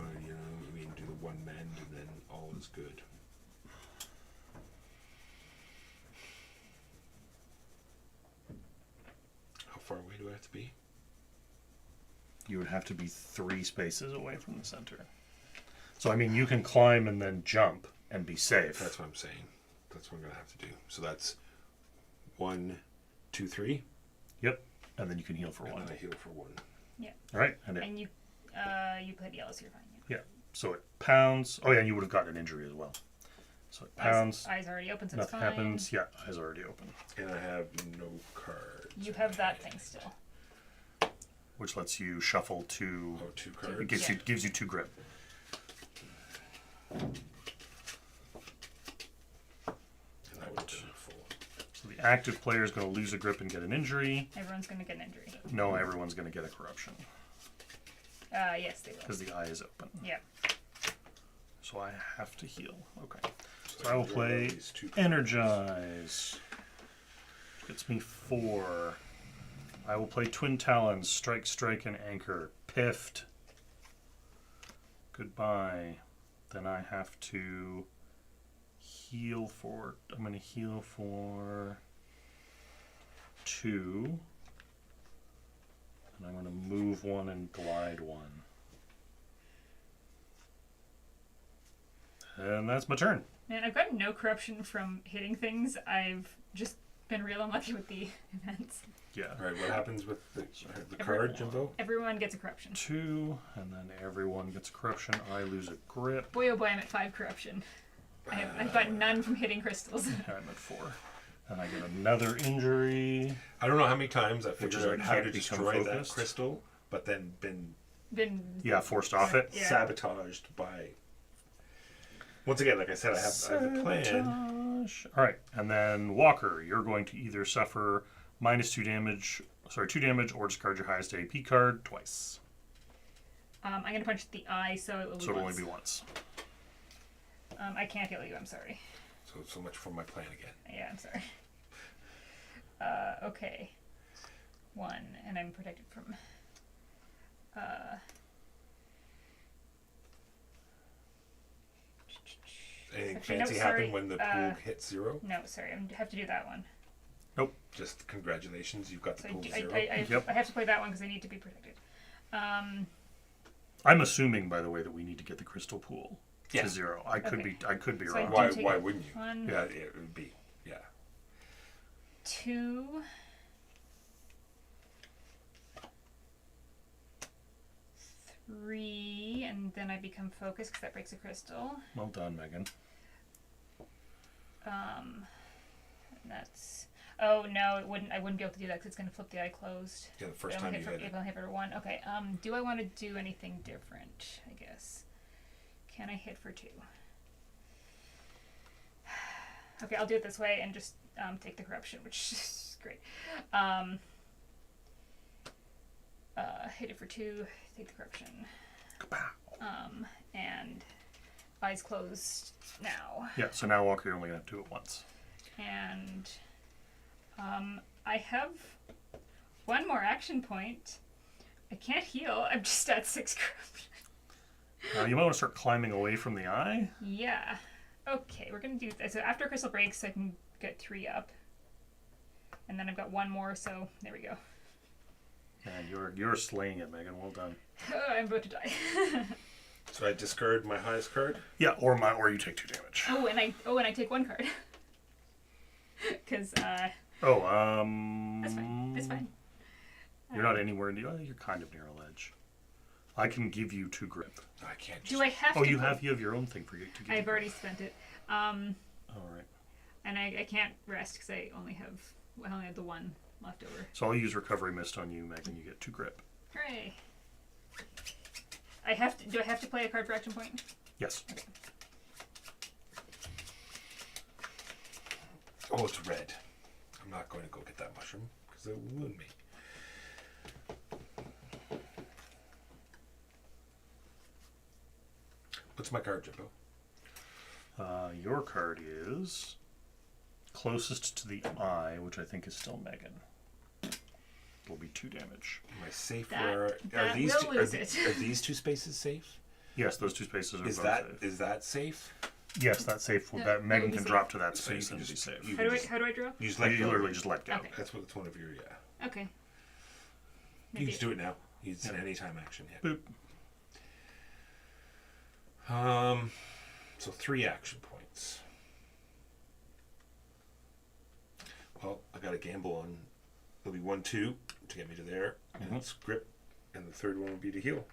Speaker 2: mean do the one mend and then all is good. How far away do I have to be?
Speaker 3: You would have to be 3 spaces away from the center. So, I mean, you can climb and then jump and be safe.
Speaker 2: That's what I'm saying. That's what I'm going to have to do. So that's 1, 2, 3.
Speaker 3: Yep. And then you can heal for
Speaker 2: And
Speaker 3: 1.
Speaker 2: then I heal for 1.
Speaker 4: Yeah.
Speaker 3: All right. And
Speaker 4: And you played yellow, so you're fine.
Speaker 3: yeah. So it pounds. Oh, yeah, and you would have gotten an injury as well. So it pounds.
Speaker 4: Eyes already open, so it's
Speaker 3: Nothing
Speaker 4: fine.
Speaker 3: happens. Yeah, eyes already open.
Speaker 2: And I have no cards.
Speaker 4: You have that thing still.
Speaker 3: Which lets you shuffle 2.
Speaker 2: Oh, 2
Speaker 3: It
Speaker 2: cards.
Speaker 3: gives you 2 grip.
Speaker 2: And that would have been full.
Speaker 3: So the active player is going to lose a grip and get an injury.
Speaker 4: Everyone's going to get an injury.
Speaker 3: No, everyone's going to get a corruption
Speaker 4: Yes, they will.
Speaker 3: because the eye is open.
Speaker 4: Yeah.
Speaker 3: So I have to heal. Okay.
Speaker 2: So
Speaker 3: So I will
Speaker 2: can draw
Speaker 3: play
Speaker 2: these 2 cards.
Speaker 3: Energize. Gets me 4. I will play Twin Talons, Strike, Strike, and Anchor. Piffed. Goodbye. Then I have to heal for... I'm going to heal for 2. And I'm going to move 1 and glide 1. And that's my turn.
Speaker 4: Man, I've gotten no corruption from hitting things. I've just been real unlucky with the events.
Speaker 3: Yeah.
Speaker 2: Alright, what happens with the card, Jimbo?
Speaker 4: Everyone gets a corruption.
Speaker 3: 2, and then everyone gets corruption. I lose a grip.
Speaker 4: Boy, oh boy, I'm at 5 corruption. I've got none from hitting crystals.
Speaker 3: I'm at 4. And I get another injury.
Speaker 2: I don't know how many times I
Speaker 3: Which
Speaker 2: figured
Speaker 3: is I
Speaker 2: out how
Speaker 3: can't
Speaker 2: to
Speaker 3: become
Speaker 2: destroy that
Speaker 3: focused.
Speaker 2: crystal, but then been
Speaker 3: Yeah, forced off it.
Speaker 4: Yeah.
Speaker 2: sabotaged by... Once again, like I said, I have a plan.
Speaker 3: Sabotage. All right, and then Walker, you're going to either suffer -2 damage, 2 damage, or discard your highest AP card twice.
Speaker 4: I'm going to punch the eye, so it will be
Speaker 3: So it'll
Speaker 4: once.
Speaker 3: only be once.
Speaker 4: I can't heal you, I'm sorry.
Speaker 2: So much for my plan again.
Speaker 4: Yeah, I'm sorry. Okay. 1, and I'm protected from...
Speaker 2: Anything
Speaker 4: Actually, no,
Speaker 2: fancy
Speaker 4: sorry,
Speaker 2: happen when the pool hits 0?
Speaker 4: No, sorry, I have to do that one.
Speaker 2: Just congratulations, you've got the
Speaker 4: So
Speaker 2: pool to
Speaker 4: I,
Speaker 2: 0.
Speaker 3: Yep.
Speaker 4: I have to play that one because I need to be protected.
Speaker 3: I'm assuming, by the way, that we need to get the crystal pool
Speaker 2: Yeah.
Speaker 3: to 0. I could
Speaker 4: Okay.
Speaker 3: be
Speaker 4: So I
Speaker 3: wrong.
Speaker 4: do
Speaker 2: Why?
Speaker 4: take
Speaker 2: Why wouldn't you?
Speaker 4: 1,
Speaker 2: Yeah, it would be. Yeah.
Speaker 4: 2, 3, and then I become focused because that breaks a crystal.
Speaker 3: Well done, Megan.
Speaker 4: And that's... Oh no, it wouldn't. I wouldn't be able to do that because it's going to flip the eye closed.
Speaker 2: Yeah, the first
Speaker 4: If I
Speaker 2: time
Speaker 4: only
Speaker 2: you
Speaker 4: hit
Speaker 2: hit
Speaker 4: for,
Speaker 2: it.
Speaker 4: if I only hit for 1. Okay. Do I want to do anything different? I guess. Can I hit for 2? Okay, I'll do it this way and just take the corruption, which is great. Hit it for 2. Take the corruption.
Speaker 3: Kapow.
Speaker 4: And eyes closed now.
Speaker 3: Yeah, so now Walker, you're only going to do it once.
Speaker 4: And I have 1 more action point. I can't heal. I'm just at 6 corruption.
Speaker 3: You might want to start climbing away from the eye.
Speaker 4: Yeah. Okay, we're gonna do that. So after crystal breaks, I can get 3 up, and then I've got 1 more. So there we go.
Speaker 3: Man, you're slaying it, Megan. Well done.
Speaker 4: I'm about to die.
Speaker 2: So I discard my highest card.
Speaker 3: Yeah, or you take 2 damage.
Speaker 4: Oh, and I take 1 card. Because that's fine. It's fine.
Speaker 3: You're not anywhere near. You're kind of near a ledge. I can give you 2 grip.
Speaker 2: I can't.
Speaker 4: Do I have to?
Speaker 3: Oh, you have your own thing for you to give.
Speaker 4: I've
Speaker 3: you
Speaker 4: already
Speaker 3: grip.
Speaker 4: spent it.
Speaker 3: All right.
Speaker 4: And I can't rest because I only have the 1 left over.
Speaker 3: So I'll use recovery mist on you, Megan. You get 2 grip.
Speaker 4: Hooray! Do I have to play a card for action point?
Speaker 3: Yes.
Speaker 4: Okay.
Speaker 2: Oh, it's red. I'm not going to go get that mushroom because it will wound me. What's my card, Jimbo?
Speaker 3: Your card is closest to the eye, which I think is still Megan. Will be 2 damage.
Speaker 2: Am I safe?
Speaker 4: That
Speaker 2: Are these
Speaker 4: will
Speaker 2: two,
Speaker 4: lose it.
Speaker 2: are these 2 spaces safe?
Speaker 3: Yes, those 2 spaces are
Speaker 2: Is
Speaker 3: both
Speaker 2: that
Speaker 3: safe.
Speaker 2: is that safe?
Speaker 3: Yes, that's safe.
Speaker 4: Yeah,
Speaker 3: That Megan
Speaker 4: will be
Speaker 3: can
Speaker 4: safe.
Speaker 3: drop to that
Speaker 2: So you
Speaker 3: space
Speaker 2: can
Speaker 3: and be
Speaker 2: just
Speaker 3: safe.
Speaker 2: you
Speaker 4: How
Speaker 2: can
Speaker 4: do I
Speaker 2: just-
Speaker 4: draw?
Speaker 2: You just
Speaker 3: You
Speaker 2: let go.
Speaker 3: literally just let go.
Speaker 4: Okay.
Speaker 2: That's what it's one of your
Speaker 4: Okay.
Speaker 2: You can just do it now. It's an anytime action hit.
Speaker 3: Boop.
Speaker 2: So 3 action points. Well, I got to gamble on. It'll be 1, 2 to get me to there, and it's grip, and the third one will be to heal,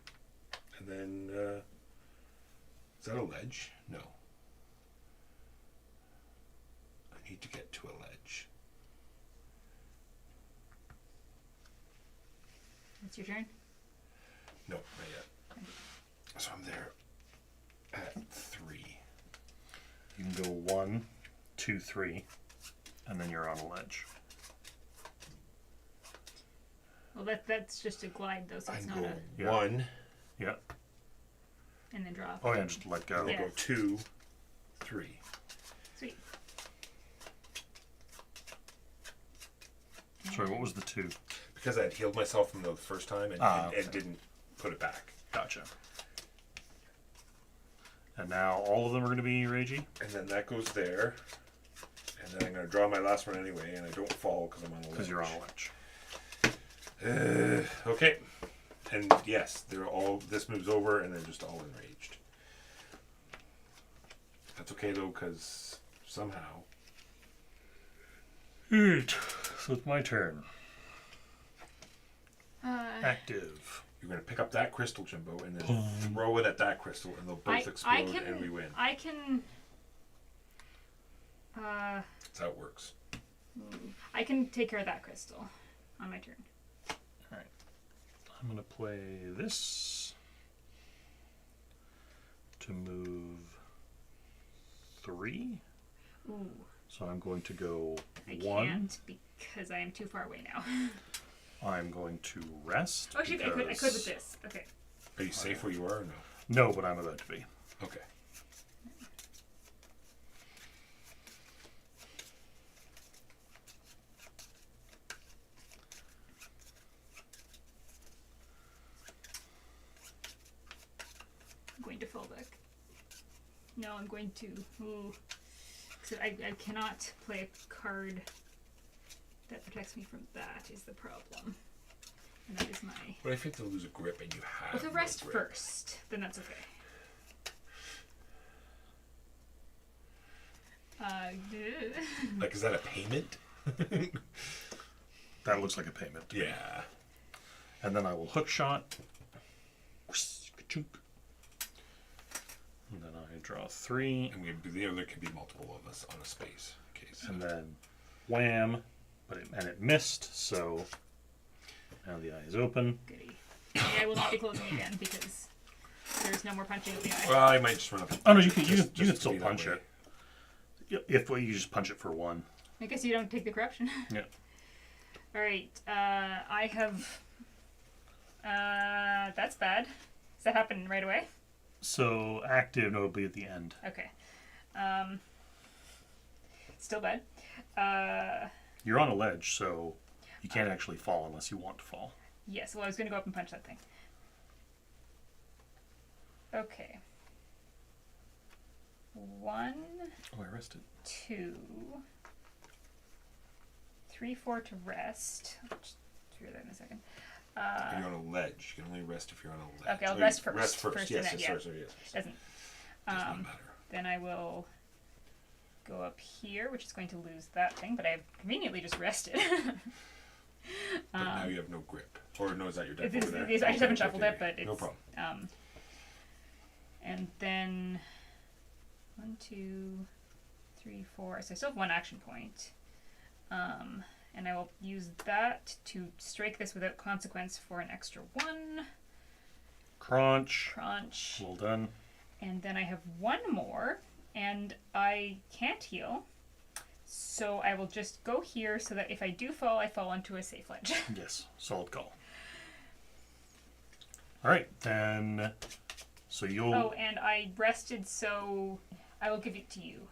Speaker 2: and then is that a ledge? No. I need to get to a ledge.
Speaker 4: It's your turn.
Speaker 2: No, not yet. So I'm there at 3.
Speaker 3: You can go 1, 2, 3, and then you're on a ledge.
Speaker 4: Well, that's just a glide though, so
Speaker 2: I
Speaker 4: it's
Speaker 2: can
Speaker 4: not
Speaker 2: go
Speaker 4: a.
Speaker 3: Yeah.
Speaker 2: 1,
Speaker 3: Yeah.
Speaker 4: And then drop.
Speaker 3: Oh yeah, just let go.
Speaker 2: and then
Speaker 4: Yeah.
Speaker 2: go 2, 3.
Speaker 4: Sweet.
Speaker 3: Sorry, what was the 2?
Speaker 2: Because I had healed myself from the first time and
Speaker 3: Okay.
Speaker 2: didn't put it back.
Speaker 3: Gotcha. And now all of them are going to be ragey?
Speaker 2: And then that goes there. And then I'm going to draw my last one anyway, and I don't fall because I'm on a ledge.
Speaker 3: Because you're on a ledge.
Speaker 2: Okay. And yes, they're all. This moves over, and they're just all enraged. That's okay though, because somehow.
Speaker 3: Alright, so it's my turn. Active.
Speaker 2: You're going to pick up that crystal, Jimbo, and then throw it at that crystal, and they'll both explode, and we win.
Speaker 4: I can.
Speaker 2: That's how it works.
Speaker 4: I can take care of that crystal on my turn.
Speaker 3: Alright. I'm going to play this to move 3.
Speaker 4: Ooh,
Speaker 3: So I'm going to go
Speaker 4: I
Speaker 3: 1.
Speaker 4: can't because I am too far away now.
Speaker 3: I'm going to rest.
Speaker 4: Oh, actually, I could
Speaker 3: because-
Speaker 4: with this. Okay.
Speaker 2: Are you safe where you are or no?
Speaker 3: No, but I'm about to be.
Speaker 2: Okay.
Speaker 4: I'm going to fall back. No, I'm going to. Ooh. So I cannot play a card that protects me from that, is the problem. And that is my.
Speaker 2: But if you have to lose a grip and you have.
Speaker 4: Well, the
Speaker 2: no
Speaker 4: rest
Speaker 2: grip.
Speaker 4: first, then that's okay.
Speaker 2: Like, is that a payment?
Speaker 3: That looks like a payment. to me.
Speaker 2: Yeah.
Speaker 3: And then I will hook shot. And then I draw 3.
Speaker 2: And there could be multiple of us on a space. Okay, so
Speaker 3: And then wham. And it missed, so now the eye is open.
Speaker 4: Goody. Yeah, I will not be closing again because there's no more punching of the eye.
Speaker 2: well, I might just run up. And
Speaker 3: Oh no,
Speaker 2: punch
Speaker 3: you can
Speaker 2: it
Speaker 3: you
Speaker 2: just-
Speaker 3: can
Speaker 2: just to
Speaker 3: still
Speaker 2: be that
Speaker 3: punch
Speaker 2: way.
Speaker 3: it. If you just punch it for 1.
Speaker 4: I guess you don't take the corruption.
Speaker 3: Yeah.
Speaker 4: Alright, I have. That's bad. Does that happen right away?
Speaker 3: So active, no, it'll be at the end.
Speaker 4: Okay. Still bad.
Speaker 3: You're on a ledge, so you can't actually fall unless you want to fall.
Speaker 4: Yes, well, I was going to go up and punch that thing. Okay. 1,
Speaker 3: Oh, I rested.
Speaker 4: 2, 3, 4 to rest. I'll just figure that in a second.
Speaker 2: Are you on a ledge? You can only rest if you're on a ledge.
Speaker 4: Okay, I'll
Speaker 2: Oh,
Speaker 4: rest
Speaker 2: you
Speaker 4: first.
Speaker 2: Rest first.
Speaker 4: First
Speaker 2: Yes,
Speaker 4: and
Speaker 2: yes,
Speaker 4: then,
Speaker 2: sorry, yes.
Speaker 4: Doesn't.
Speaker 2: Does not matter.
Speaker 4: Then I will go up here, which is going to lose that thing, but I've conveniently just rested.
Speaker 2: But now you have no grip. Or no, is that your deck
Speaker 4: This-
Speaker 2: over there?
Speaker 4: these- I just haven't shuffled it, but
Speaker 2: No
Speaker 4: it's-
Speaker 2: problem.
Speaker 4: And then 1, 2, 3, 4. So I still have 1 action point. And I will use that to strike this without consequence for an extra 1.
Speaker 3: Crunch.
Speaker 4: Crunch.
Speaker 3: Well done.
Speaker 4: And then I have 1 more, and I can't heal. So I will just go here so that if I do fall, I fall onto a safe ledge.
Speaker 3: Yes, solid call. All right, then. So you'll.
Speaker 4: Oh, and I rested, so I will give it to you.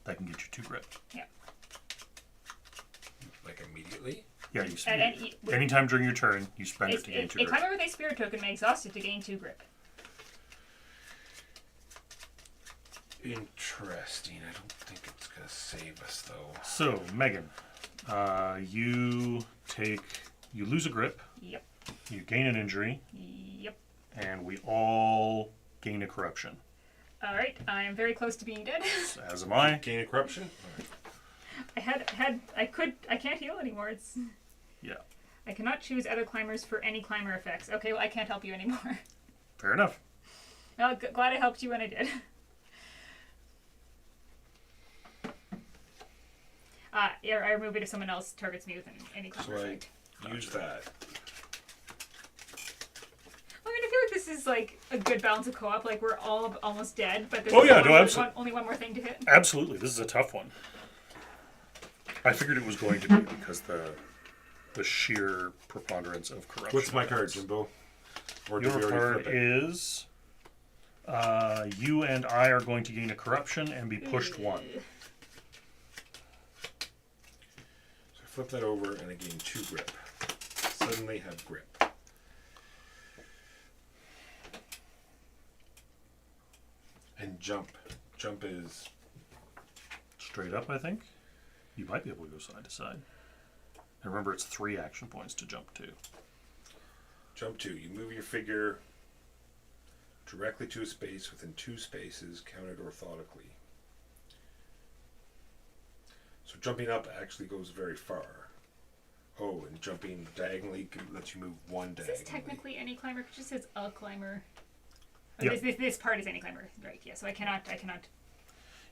Speaker 3: That can get you 2 grip.
Speaker 4: Yeah.
Speaker 2: Like immediately?
Speaker 3: Yeah, you
Speaker 4: At any,
Speaker 3: anytime during your turn, you spend it to gain 2
Speaker 4: a
Speaker 3: grip.
Speaker 4: climber with a spirit token may exhaust it to gain 2 grip.
Speaker 2: Interesting. I don't think it's going to save us, though.
Speaker 3: So, Megan, you lose a grip,
Speaker 4: Yep.
Speaker 3: you gain an injury,
Speaker 4: Yep.
Speaker 3: and we all gain a corruption.
Speaker 4: All right. I am very close to being dead.
Speaker 3: As am I.
Speaker 2: Gain a corruption?
Speaker 4: I can't heal anymore. It's.
Speaker 3: Yeah,
Speaker 4: I cannot choose other climbers for any climber effects. Okay, well I can't help you anymore.
Speaker 3: fair enough.
Speaker 4: Well, glad I helped you when I did. Yeah, I remove it if someone else targets me with any climber
Speaker 2: So
Speaker 4: effect.
Speaker 2: I use that.
Speaker 4: I mean, I feel like this is like a good balance of co-op. Like we're all almost dead, but there's
Speaker 3: Oh, yeah,
Speaker 4: only
Speaker 3: no,
Speaker 4: one,
Speaker 3: absolutely.
Speaker 4: only one more thing to hit.
Speaker 3: Absolutely, this is a tough one. I figured it was going to be because the sheer preponderance of corruption.
Speaker 2: What's my card, Jimbo? Or did we
Speaker 3: Your
Speaker 2: already
Speaker 3: card
Speaker 2: flip it?
Speaker 3: is you and I are going to gain a corruption and be pushed 1.
Speaker 2: So I flip that over and I gain 2 grip. Suddenly have grip. And jump. Jump is
Speaker 3: Straight up, I think. You might be able to go side to side. And remember, it's 3 action points to jump to.
Speaker 2: jump 2. You move your figure directly to a space within 2 spaces, counted orthotically. So jumping up actually goes very far. Oh, and jumping diagonally lets you move 1
Speaker 4: Is
Speaker 2: diagonally.
Speaker 4: this technically any climber? It just says a climber. Oh,
Speaker 3: Yeah.
Speaker 4: this part is any climber, right? Yeah. So I cannot.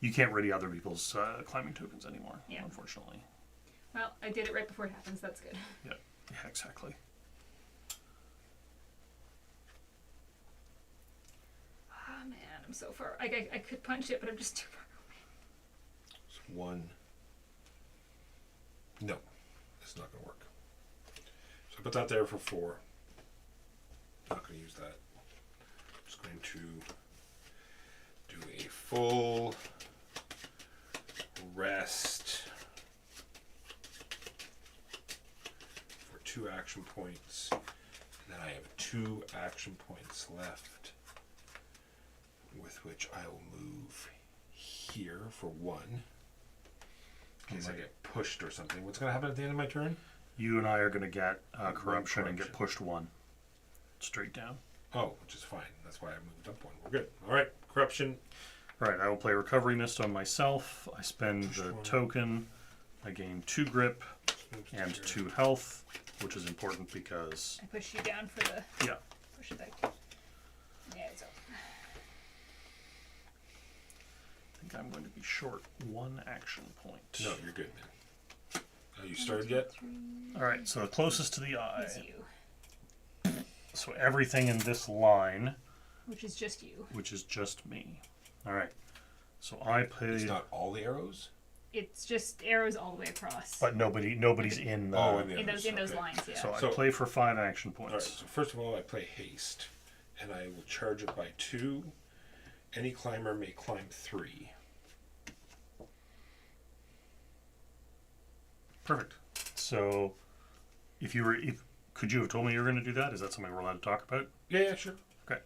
Speaker 3: You can't ready other people's climbing tokens anymore,
Speaker 4: Yeah.
Speaker 3: unfortunately.
Speaker 4: Well, I did it right before it happens. That's good.
Speaker 3: Yeah, exactly.
Speaker 4: Oh man, I'm so far. I could punch it, but I'm just too far away.
Speaker 2: So 1. No, it's not going to work. So I put that there for 4. Not going to use that. Just going to do a full rest for 2 action points. And then I have 2 action points left with which I will move here for 1. In case I get pushed or something. What's going to happen at the end of my turn?
Speaker 3: You and I are going to get corruption and get
Speaker 2: corruption.
Speaker 3: pushed 1. Straight down.
Speaker 2: Oh, which is fine. That's why I moved up 1. We're good. All right, corruption.
Speaker 3: Alright, I will play Recovery Mist on myself. I spend the
Speaker 2: 1.
Speaker 3: token. I gain 2 grip
Speaker 2: Moves to
Speaker 3: and
Speaker 2: here.
Speaker 3: 2 health, which is important because,
Speaker 4: I push you down for the
Speaker 3: yeah,
Speaker 4: push it back. Yeah, it's up.
Speaker 3: I think I'm going to be short 1 action point.
Speaker 2: No, you're good, man. You started yet?
Speaker 3: Alright, so the closest to the
Speaker 4: It's
Speaker 3: eye.
Speaker 4: you,
Speaker 3: So everything in this line,
Speaker 4: which is just you.
Speaker 3: which is just me. Alright, so I
Speaker 2: It's
Speaker 3: play,
Speaker 2: not all the arrows?
Speaker 4: It's just arrows all the way across.
Speaker 3: but nobody's in the.
Speaker 2: Oh, in the
Speaker 4: in
Speaker 2: others.
Speaker 4: those
Speaker 2: Okay.
Speaker 4: lines, yeah.
Speaker 3: So I
Speaker 2: So-
Speaker 3: play for 5 action
Speaker 2: All right,
Speaker 3: points.
Speaker 2: so first of all, I play haste. And I will charge it by 2. Any climber may climb 3.
Speaker 3: Perfect. So, could you have told me you were going to do that? Is that something we're allowed to talk about?
Speaker 2: Yeah, sure.
Speaker 3: Okay.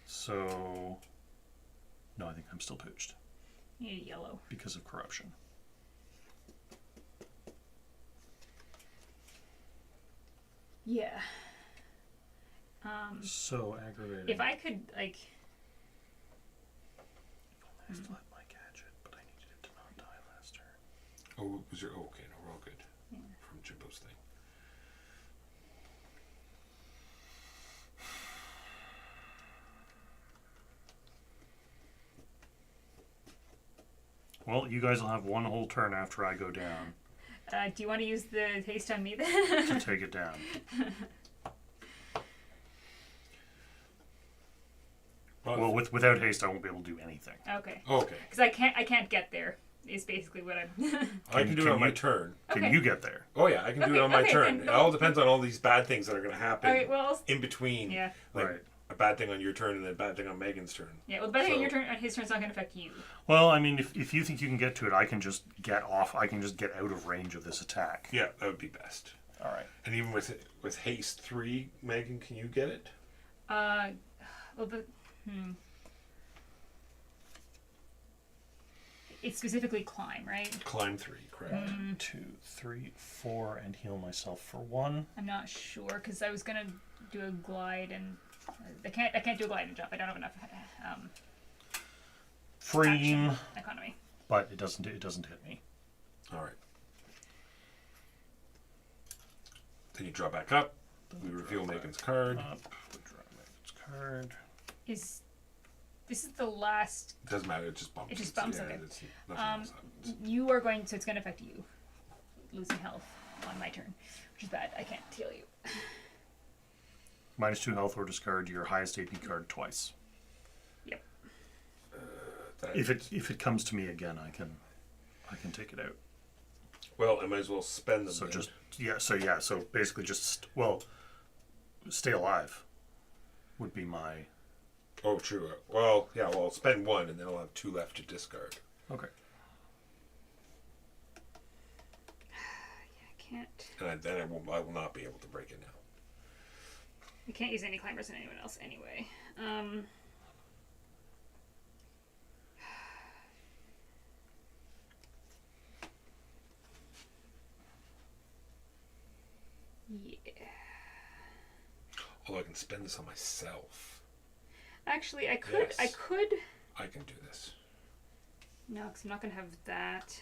Speaker 3: So, no, I think I'm still pooched
Speaker 4: Yeah, yellow.
Speaker 3: because of corruption.
Speaker 4: Yeah.
Speaker 3: So aggravating.
Speaker 4: If I could, like...
Speaker 3: I still have my gadget, but I needed it to not die last turn.
Speaker 2: Oh, was your... Oh, okay, no, we're all good.
Speaker 4: Yeah.
Speaker 2: From Jimbo's thing.
Speaker 3: Well, you guys will have one whole turn after I go down
Speaker 4: Do you want to use the haste on me then?
Speaker 3: to take it down. Well, without haste, I won't be able to do anything.
Speaker 4: Okay.
Speaker 2: Oh, okay.
Speaker 4: Because I can't get there. Is basically what I'm.
Speaker 2: I can do it on my
Speaker 3: you-
Speaker 2: turn.
Speaker 3: Can
Speaker 4: Okay.
Speaker 3: you get there?
Speaker 2: Oh, yeah, I can do it on my
Speaker 4: Okay,
Speaker 2: turn.
Speaker 4: then
Speaker 2: It all depends on all these bad things that are going to happen
Speaker 4: All right. Well.
Speaker 2: in between.
Speaker 4: Yeah.
Speaker 2: Like
Speaker 3: Right.
Speaker 2: a bad thing on your turn and then a bad thing on Megan's turn.
Speaker 4: Yeah. Well, the bad thing on
Speaker 2: So-
Speaker 4: your turn, on his turn's not going to affect you.
Speaker 3: Well, I mean, if you think you can get to it, I can just get off. I can just get out of range of this attack.
Speaker 2: Yeah, that would be best.
Speaker 3: All right.
Speaker 2: And even with haste 3, Megan, can you get it?
Speaker 4: Well, It's specifically climb, right?
Speaker 2: Climb 3, correct.
Speaker 3: 2, 3, 4, and heal myself for 1.
Speaker 4: I'm not sure because I was gonna do a glide and I can't do a glide and jump. I don't have enough
Speaker 3: Frame,
Speaker 4: action economy.
Speaker 3: but it doesn't hit me.
Speaker 2: All right. Then you draw back up. We reveal Megan's card.
Speaker 3: Up, withdraw Megan's card.
Speaker 4: This is the last.
Speaker 2: It doesn't matter. It just bumps.
Speaker 4: It just bumps,
Speaker 2: Yeah,
Speaker 4: okay.
Speaker 2: it's, nothing else happens.
Speaker 4: You are going, so it's going to affect you, losing health on my turn, which is bad. I can't heal you.
Speaker 3: -2 health or discard your highest AP card twice.
Speaker 4: Yep.
Speaker 3: If it comes to me again, I can take it out.
Speaker 2: Well, I might as well spend them.
Speaker 3: So
Speaker 2: then.
Speaker 3: so basically just stay alive would be my.
Speaker 2: Oh, true. Well, yeah. Well, I'll spend 1, and then I'll have 2 left to discard.
Speaker 3: Okay.
Speaker 4: I can't.
Speaker 2: And then I will not be able to break it now.
Speaker 4: I can't use any climbers on anyone else anyway. Yeah.
Speaker 2: Although I can spend this on myself.
Speaker 4: Actually, I could.
Speaker 2: Yes.
Speaker 4: I could.
Speaker 2: I can do this.
Speaker 4: No, because I'm not gonna have that.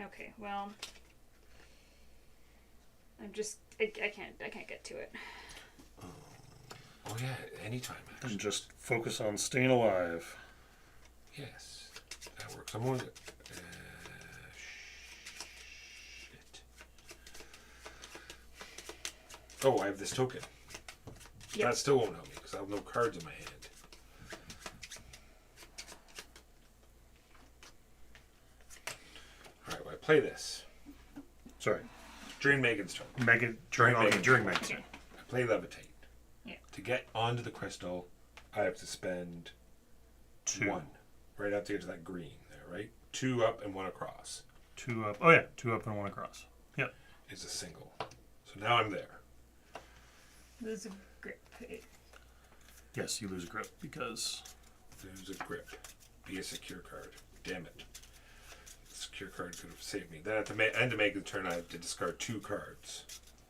Speaker 4: Okay. Well, I'm just. I can't get to it.
Speaker 2: Oh yeah, anytime actually.
Speaker 3: And just focus on staying alive.
Speaker 2: Yes, that works. I'm going to. Shit. Oh, I have this token.
Speaker 4: Yep.
Speaker 2: That still won't help me because I have no cards in my hand. All right, well, I play this
Speaker 3: Sorry,
Speaker 2: during Megan's turn.
Speaker 3: during
Speaker 2: Megan's
Speaker 3: Megan's
Speaker 4: Yeah.
Speaker 3: turn.
Speaker 2: I play levitate.
Speaker 4: Yeah.
Speaker 2: To get onto the crystal, I have to spend
Speaker 3: 2.
Speaker 2: 1. Right up to get to that green there, right? 2 up and 1 across
Speaker 3: 2 up. Oh yeah, 2 up and 1 across. Yep.
Speaker 2: is a single. So now I'm there.
Speaker 4: Lose a grip.
Speaker 3: Yes, you lose a grip because
Speaker 2: There's a grip. Be a secure card. Damn it. The secure card could have saved me. Then at the end of Megan's turn, I have to discard 2 cards.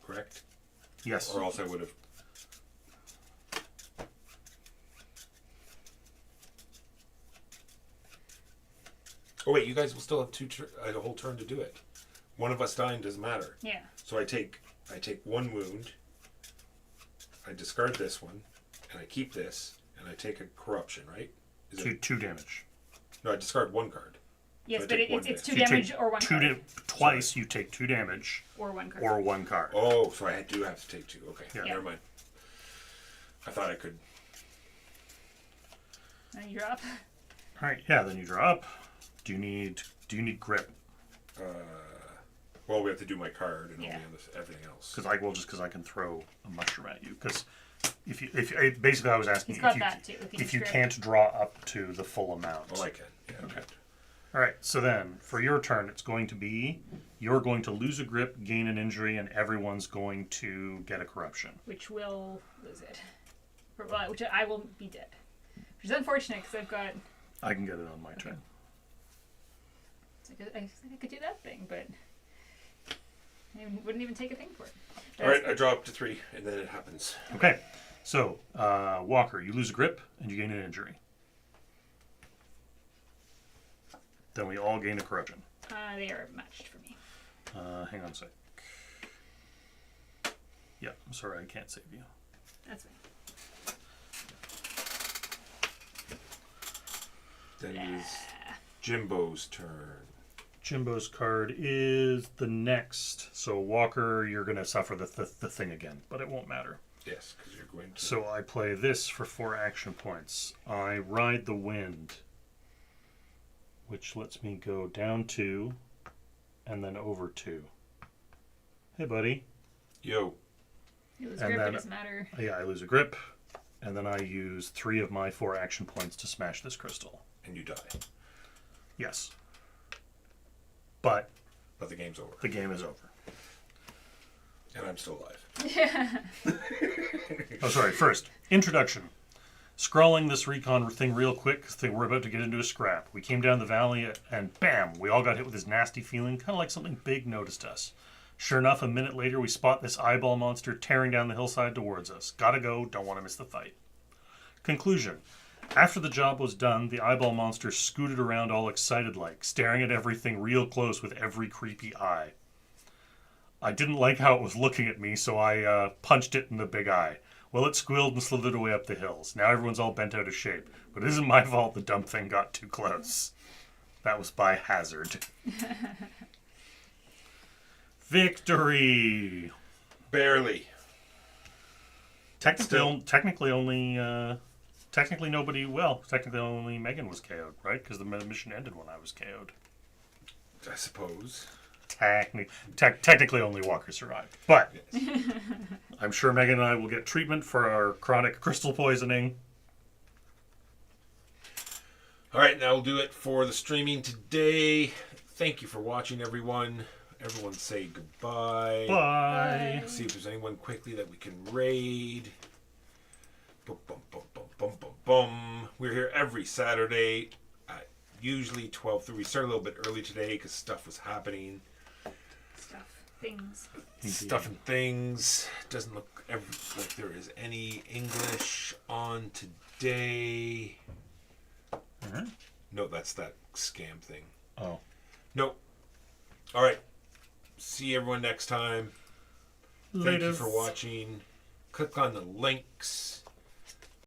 Speaker 2: Correct?
Speaker 3: yes.
Speaker 2: Or else I would have. Oh wait, you guys will still have a whole turn to do it. One of us dying doesn't matter.
Speaker 4: Yeah.
Speaker 2: So I take 1 wound. I discard this one, and I keep this, and I take a corruption. Right? Is it?
Speaker 3: 2 damage.
Speaker 2: No, I discard 1 card.
Speaker 4: Yes,
Speaker 2: I
Speaker 4: but
Speaker 2: take one
Speaker 4: it's
Speaker 2: damage.
Speaker 4: 2
Speaker 3: You
Speaker 4: damage
Speaker 3: take
Speaker 4: or 1 card.
Speaker 3: Twice you take 2 damage
Speaker 4: Or 1 card.
Speaker 3: or 1 card.
Speaker 2: Oh, so I do have to take 2. Okay,
Speaker 3: Yeah.
Speaker 2: never mind. I thought I could.
Speaker 4: Now you drop.
Speaker 3: All right. Yeah. Then you draw up. Do you need grip?
Speaker 2: Well, we have to do my card and
Speaker 4: Yeah.
Speaker 2: all everything else.
Speaker 3: Because I can throw a mushroom at you. Because if basically I was asking
Speaker 4: He's got
Speaker 3: if you
Speaker 4: that too.
Speaker 3: if you can't draw up to the full amount.
Speaker 2: Oh, I can. Yeah, okay.
Speaker 3: All right. So then for your turn, it's going to be you're going to lose a grip, gain an injury, and everyone's going to get a corruption.
Speaker 4: Which will lose it. Which I will be dead. Which is unfortunate because I've got.
Speaker 3: I can get it on my turn.
Speaker 4: I could do that thing, but I wouldn't even take a thing for it.
Speaker 2: All right, I drop to 3, and then it happens.
Speaker 3: Okay. So, Walker, you lose a grip and you gain an injury. Then we all gain a corruption.
Speaker 4: They are matched for me.
Speaker 3: Hang on a sec. Yeah, I'm sorry, I can't save you.
Speaker 4: That's fine.
Speaker 2: Then it is Jimbo's turn.
Speaker 3: Jimbo's card is the next. So, Walker, you're going to suffer the thing again, but it won't matter.
Speaker 2: Yes, because you're going to.
Speaker 3: So, I play this for 4 action points. I ride the wind, which lets me go down 2 and then over 2. Hey, buddy.
Speaker 2: Yo.
Speaker 4: It was
Speaker 3: And
Speaker 4: grip,
Speaker 3: then-
Speaker 4: it doesn't matter.
Speaker 3: Yeah, I lose a grip, and then I use 3 of my 4 action points to smash this crystal.
Speaker 2: And you die.
Speaker 3: Yes. But
Speaker 2: But the game's over.
Speaker 3: the game is over.
Speaker 2: And I'm still alive.
Speaker 3: Oh, sorry. First, introduction. Scrolling this recon thing real quick because we're about to get into a scrap. We came down the valley and bam, we all got hit with this nasty feeling, kind of like something big noticed us. Sure enough, a minute later, we spot this eyeball monster tearing down the hillside towards us. Gotta go, don't want to miss the fight. Conclusion. After the job was done, the eyeball monster scooted around all excited like, staring at everything real close with every creepy eye. I didn't like how it was looking at me, so I punched it in the big eye. Well, it squealed and slithered away up the hills. Now everyone's all bent out of shape. But it isn't my fault the dumb thing got too close. That was by hazard. Victory!
Speaker 2: Barely.
Speaker 3: Technically only Megan was KO'd, right? Because the mission ended when I was KO'd.
Speaker 2: I suppose.
Speaker 3: Technically only Walker survived. But
Speaker 2: Yes.
Speaker 3: I'm sure Megan and I will get treatment for our chronic crystal poisoning.
Speaker 2: All right, now we'll do it for the streaming today. Thank you for watching, everyone. Everyone say goodbye.
Speaker 3: Bye!
Speaker 2: See if there's anyone quickly that we can raid. Boom, boom, boom, boom, boom, boom, boom. We're here every Saturday at usually 12:30. We started a little bit early today because stuff was happening.
Speaker 4: Things.
Speaker 2: Stuff and things. Doesn't look like there is any English on today.
Speaker 3: Mhm.
Speaker 2: No, that's that scam thing.
Speaker 3: Oh.
Speaker 2: Nope. All right. See everyone next time. Thank you
Speaker 3: Laters.
Speaker 2: for watching. Click on the links.